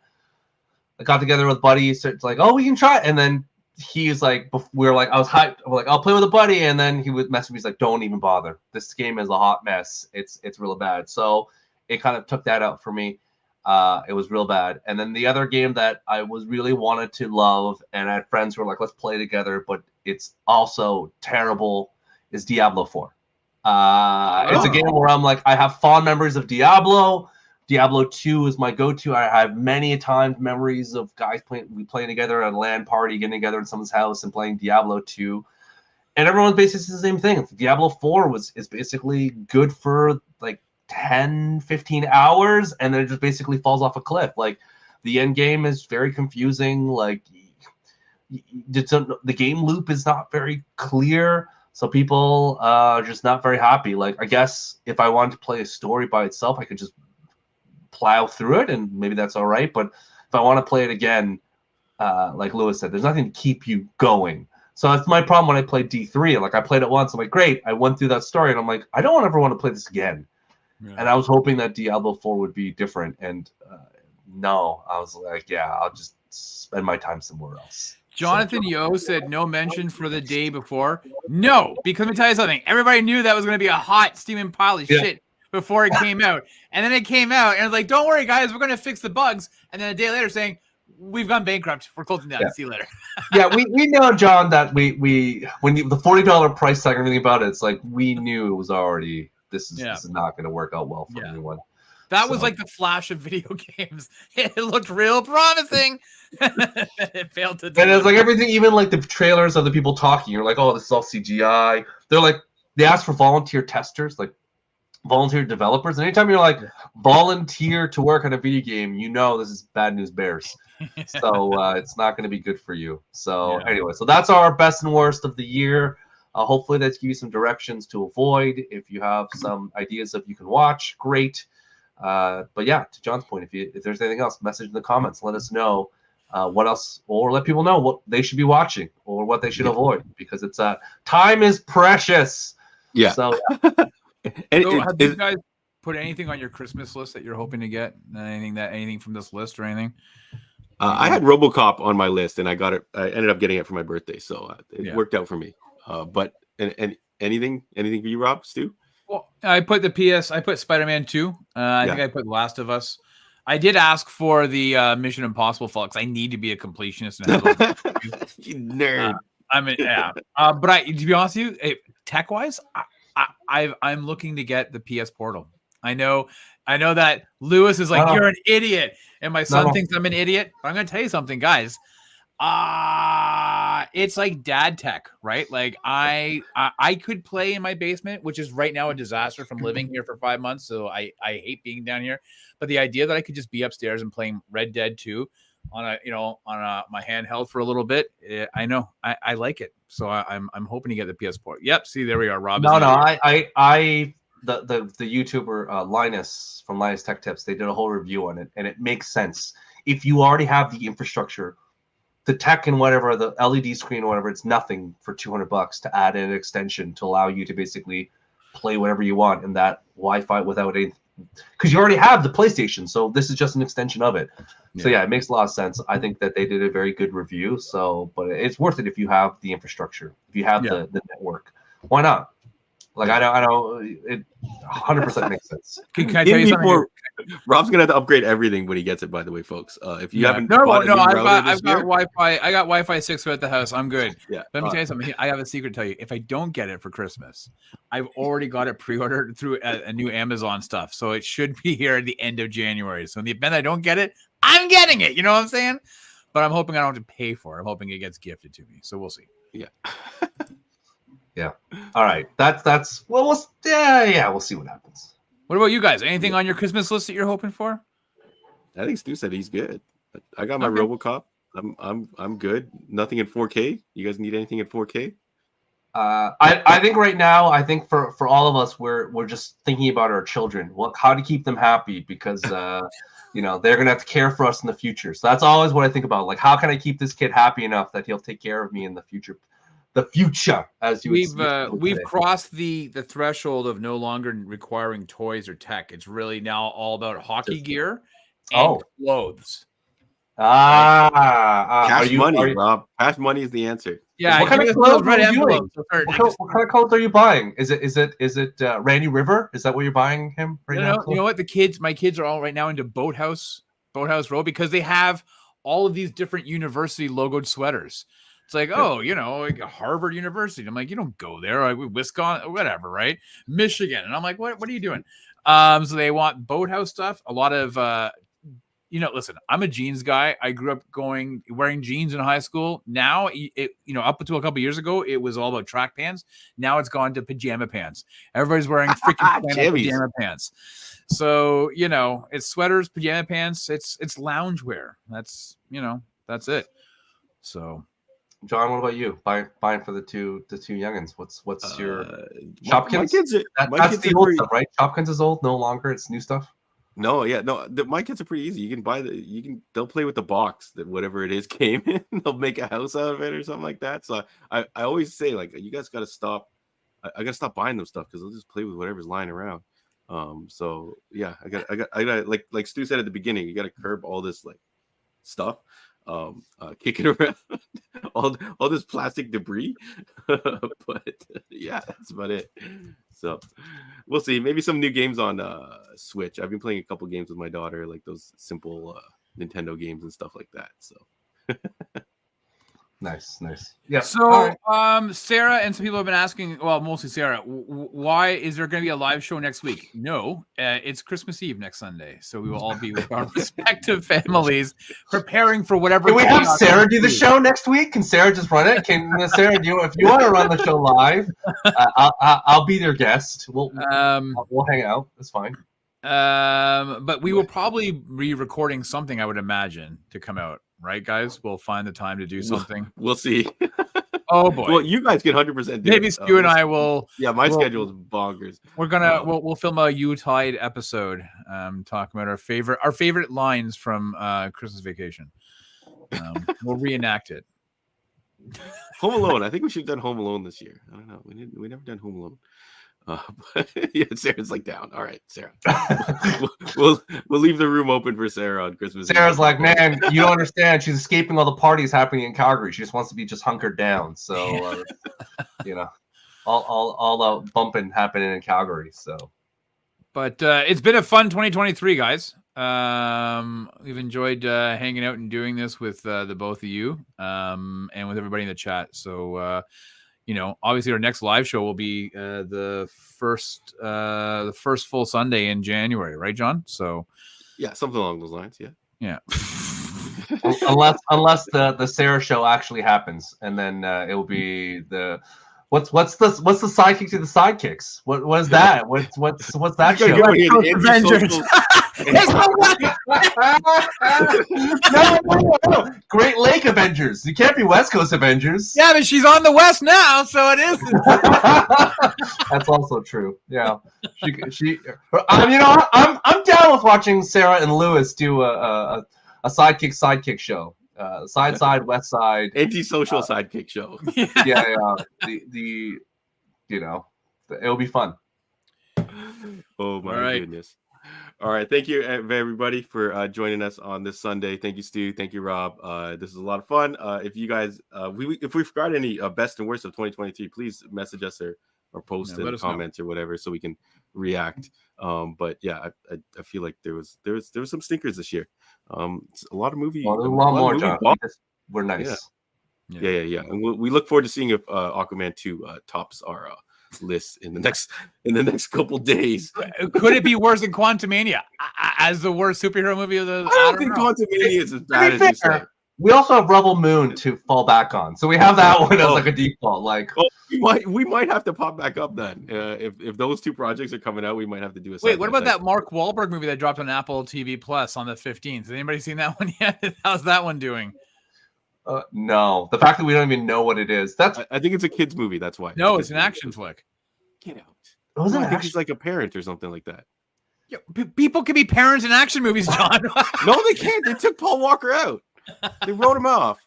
I got together with buddies. So it's like, oh, we can try it. And then he's like, we were like, I was hyped. I'm like, I'll play with a buddy. And then he would message me. He's like, don't even bother. This game is a hot mess. It's real bad. So it kind of took that out for me. It was real bad. And then the other game that I was really wanted to love, and I had friends who were like, let's play together, but it's also terrible, is Diablo 4. It's a game where I'm like, I have fond memories of Diablo. Diablo 2 is my go-to. I have many times memories of guys playing together at a LAN party, getting together in someone's house and playing Diablo 2. And everyone's basically the same thing. Diablo 4 is basically good for like 10, 15 hours, and then it just basically falls off a cliff. Like the end game is very confusing. Like the game loop is not very clear. So people are just not very happy. Like, I guess if I wanted to play a story by itself, I could just plow through it, and maybe that's all right. But if I want to play it again, like Lewis said, there's nothing to keep you going. So that's my problem when I played D3. Like, I played it once. I'm like, great. I went through that story, and I'm like, I don't ever want to play this again. Yeah. And I was hoping that Diablo 4 would be different. And no, I was like, yeah, I'll just spend my time somewhere else. Jonathan Yo said no mention for the day before. No, because let me tell you something. Everybody knew that was going to be a hot steaming pile of shit before it came out. And then it came out, and it was like, don't worry, guys, we're going to fix the bugs. And then a day later saying, we've gone bankrupt. We're closing down. See you later. Yeah, we know, John, that when the $40 price tag and everything about it, it's like we knew it was already, this is not going to work out well for anyone. That was like the flash of video games. It looked real promising. It failed to do. And it's like everything, even like the trailers of the people talking. You're like, oh, this is all CGI. They're like, they ask for volunteer testers, like volunteer developers. And anytime you're like volunteer to work on a video game, you know this is bad news bears. So it's not going to be good for you. So anyway, so that's our best and worst of the year. Hopefully that's give you some directions to avoid. If you have some ideas of you can watch, great. But yeah, to John's point, if there's anything else, message in the comments. Let us know what else, or let people know what they should be watching or what they should avoid, because it's time is precious. Yeah. So So have you guys put anything on your Christmas list that you're hoping to get? Anything from this list or anything? I had RoboCop on my list, and I got it. I ended up getting it for my birthday, so it worked out for me. But anything for you, Rob, Stu? Well, I put I put Spider-Man 2. I think I put Last of Us. I did ask for the Mission Impossible fall because I need to be a completionist and have those You nerd. but to be honest with you, tech-wise, I'm looking to get the PS Portal. I know that Lewis is like, you're an idiot, and my son thinks I'm an idiot. But I'm gonna tell you something, guys. It's like dad tech, right? Like I could play in my basement, which is right now a disaster from living here for 5 months. So I hate being down here. But the idea that I could just be upstairs and playing Red Dead 2 on my handheld for a little bit, I know I like it. So I'm hoping to get the PS4. Yep. See, there we are. Rob. The YouTuber Linus from Linus Tech Tips, they did a whole review on it, and it makes sense. If you already have the infrastructure, the tech and whatever, the LED screen or whatever, it's nothing for $200 to add an extension to allow you to basically play whatever you want in that Wi-Fi without anything. Because you already have the PlayStation, so this is just an extension of it. Yeah. So yeah, it makes a lot of sense. I think that they did a very good review. So, but it's worth it if you have the infrastructure, if you have the network. Why not? Like I know it 100% makes sense. Can I tell you something? Rob's gonna have to upgrade everything when he gets it. By the way, folks, if you haven't, I've got Wi-Fi. I got Wi-Fi 6 at the house. I'm good. Yeah. Let me tell you something. I have a secret to tell you. If I don't get it for Christmas, I've already got it pre-ordered through a new Amazon stuff, so it should be here at the end of January. So in the event I don't get it, I'm getting it. You know what I'm saying? But I'm hoping I don't have to pay for it. I'm hoping it gets gifted to me. So we'll see. Yeah. Yeah. All right. That's well. We'll see what happens. What about you guys? Anything on your Christmas list that you're hoping for? I think Stu said he's good. I got my RoboCop. I'm good. Nothing in 4K. You guys need anything in 4K? I think right now, I think for all of us, we're just thinking about our children. How to keep them happy, because they're gonna have to care for us in the future. So that's always what I think about. Like, how can I keep this kid happy enough that he'll take care of me in the future? The future, as you we've crossed the threshold of no longer requiring toys or tech. It's really now all about hockey gear and clothes. Cash money, Rob. Cash money is the answer. Yeah. What kind of clothes are you doing? What kind of clothes are you buying? Is it Randy River? Is that what you're buying him right now? You know what? My kids are all right now into Boathouse Row, because they have all of these different university logoed sweaters. It's like, like Harvard University. I'm like, you don't go there. Like Wisconsin, whatever, right? Michigan. And I'm like, what are you doing? So they want Boathouse stuff. A lot of, listen, I'm a jeans guy. I grew up wearing jeans in high school. Now, up until a couple years ago, it was all about track pants. Now it's gone to pajama pants. Everybody's wearing freaking pajama pants. So, it's sweaters, pajama pants. It's loungewear. That's it. So. John, what about you? Buying for the two youngins. What's your Shopkins? That's the old stuff, right? Shopkins is old, no longer. It's new stuff. No, my kids are pretty easy. You can buy they'll play with the box that whatever it is came in. They'll make a house out of it or something like that. So I always say, like, you guys got to stop. I got to stop buying them stuff because they'll just play with whatever's lying around. So yeah, I got like Stu said at the beginning, you got to curb all this like stuff. Kicking around all this plastic debris, but yeah, that's about it. So we'll see. Maybe some new games on Switch. I've been playing a couple games with my daughter, like those simple Nintendo games and stuff like that. So nice. Yeah. So Sarah and some people have been asking, well, mostly Sarah, why is there going to be a live show next week? No, it's Christmas Eve next Sunday, so we will all be with our respective families preparing for whatever. Can we have Sarah do the show next week? Can Sarah just run it? Can Sarah do? If you want to run the show live, I'll be their guest. We'll hang out. That's fine. But we will probably be recording something, I would imagine, to come out. Right, guys? We'll find the time to do something. We'll see. Oh boy. Well, you guys can 100% do Maybe it. Stu and I will. Yeah, my we'll- schedule is bonkers. We're gonna we'll film a Utide episode, talking about our favorite lines from Christmas Vacation. We'll reenact it. Home Alone. I think we should have done Home Alone this year. I don't know. We never done Home Alone. But yeah, Sarah's like down. All right, Sarah. we'll leave the room open for Sarah on Christmas. Sarah's like, man, you don't understand. She's escaping all the parties happening in Calgary. She just wants to be just hunkered down. So, you know, all the bumping happening in Calgary. So, but it's been a fun 2023, guys. We've enjoyed hanging out and doing this with the both of you, and with everybody in the chat. So, obviously our next live show will be the first full Sunday in January, right, John? So yeah, something along those lines. Yeah. unless the Sarah show actually happens, and then it will be the what's the sidekick to the sidekicks? What is that? What's that show? Avengers. No. Great Lake Avengers. You can't be West Coast Avengers. Yeah, but she's on the West now, so it is. That's also true. Yeah, I'm down with watching Sarah and Lewis do a sidekick show. Side, West Side, antisocial sidekick show. Yeah. It'll be fun. Oh my goodness. All right, thank you everybody for joining us on this Sunday. Thank you, Stu. Thank you, Rob. This is a lot of fun. If you guys, if we forgot any best and worst of 2023, please message us or post in the comments or whatever, so we can react. But yeah, I feel like there was some stinkers this year. It's a lot of movie. Well, a lot more, John. We're nice. Yeah. And we look forward to seeing if Aquaman 2 tops our list in the next couple days. Could it be worse than Quantumania as the worst superhero movie of the? I don't think Quantumania is as bad as you say. We also have Rebel Moon to fall back on, so we have that one as like a default. Like, we might have to pop back up then. If those two projects are coming out, we might have to do a. Wait, what about that Mark Wahlberg movie that dropped on Apple TV Plus on the 15th? Has anybody seen that one yet? How's that one doing? No, the fact that we don't even know what it is. I think it's a kids movie. That's why. No, it's an action flick. Get out. I think he's like a parent or something like that. Yeah, people can be parents in action movies, John. No, they can't. They took Paul Walker out. They wrote him off.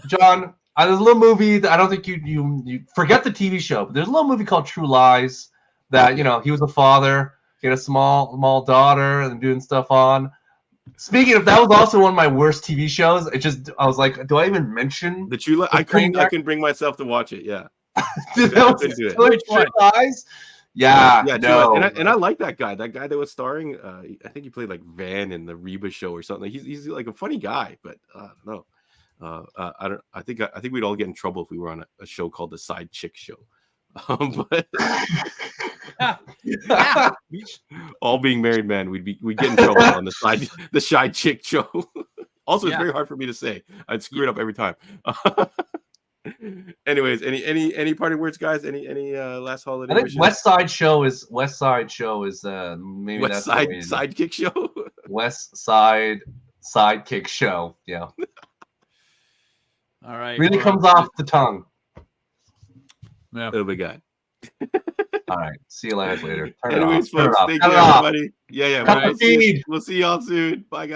John, there's a little movie that I don't think you forget the TV show, but there's a little movie called True Lies that he was a father, he had a small daughter, and doing stuff on. Speaking of, that was also one of my worst TV shows. I was like, do I even mention the True Lies? I couldn't bring myself to watch it. Yeah. True Lies. Yeah, no. And I like that guy. That guy that was starring. I think he played like Van in the Reba Show or something. He's like a funny guy, but no. I think we'd all get in trouble if we were on a show called the Side Chick Show. But all being married men, we'd get in trouble on the Side Chick Show. Also, it's very hard for me to say. I'd screw it up every time. Anyways, any parting words, guys? Any last holiday? I think wishes? West Side Show is maybe West that's Side Sidekick Show. West Side Sidekick Show. Yeah. All right. Really comes off the tongue. Yeah. Oh my God. All right. See you later. Anyways, folks, thank you, everybody. Yeah. We'll see y'all soon. Bye, guys.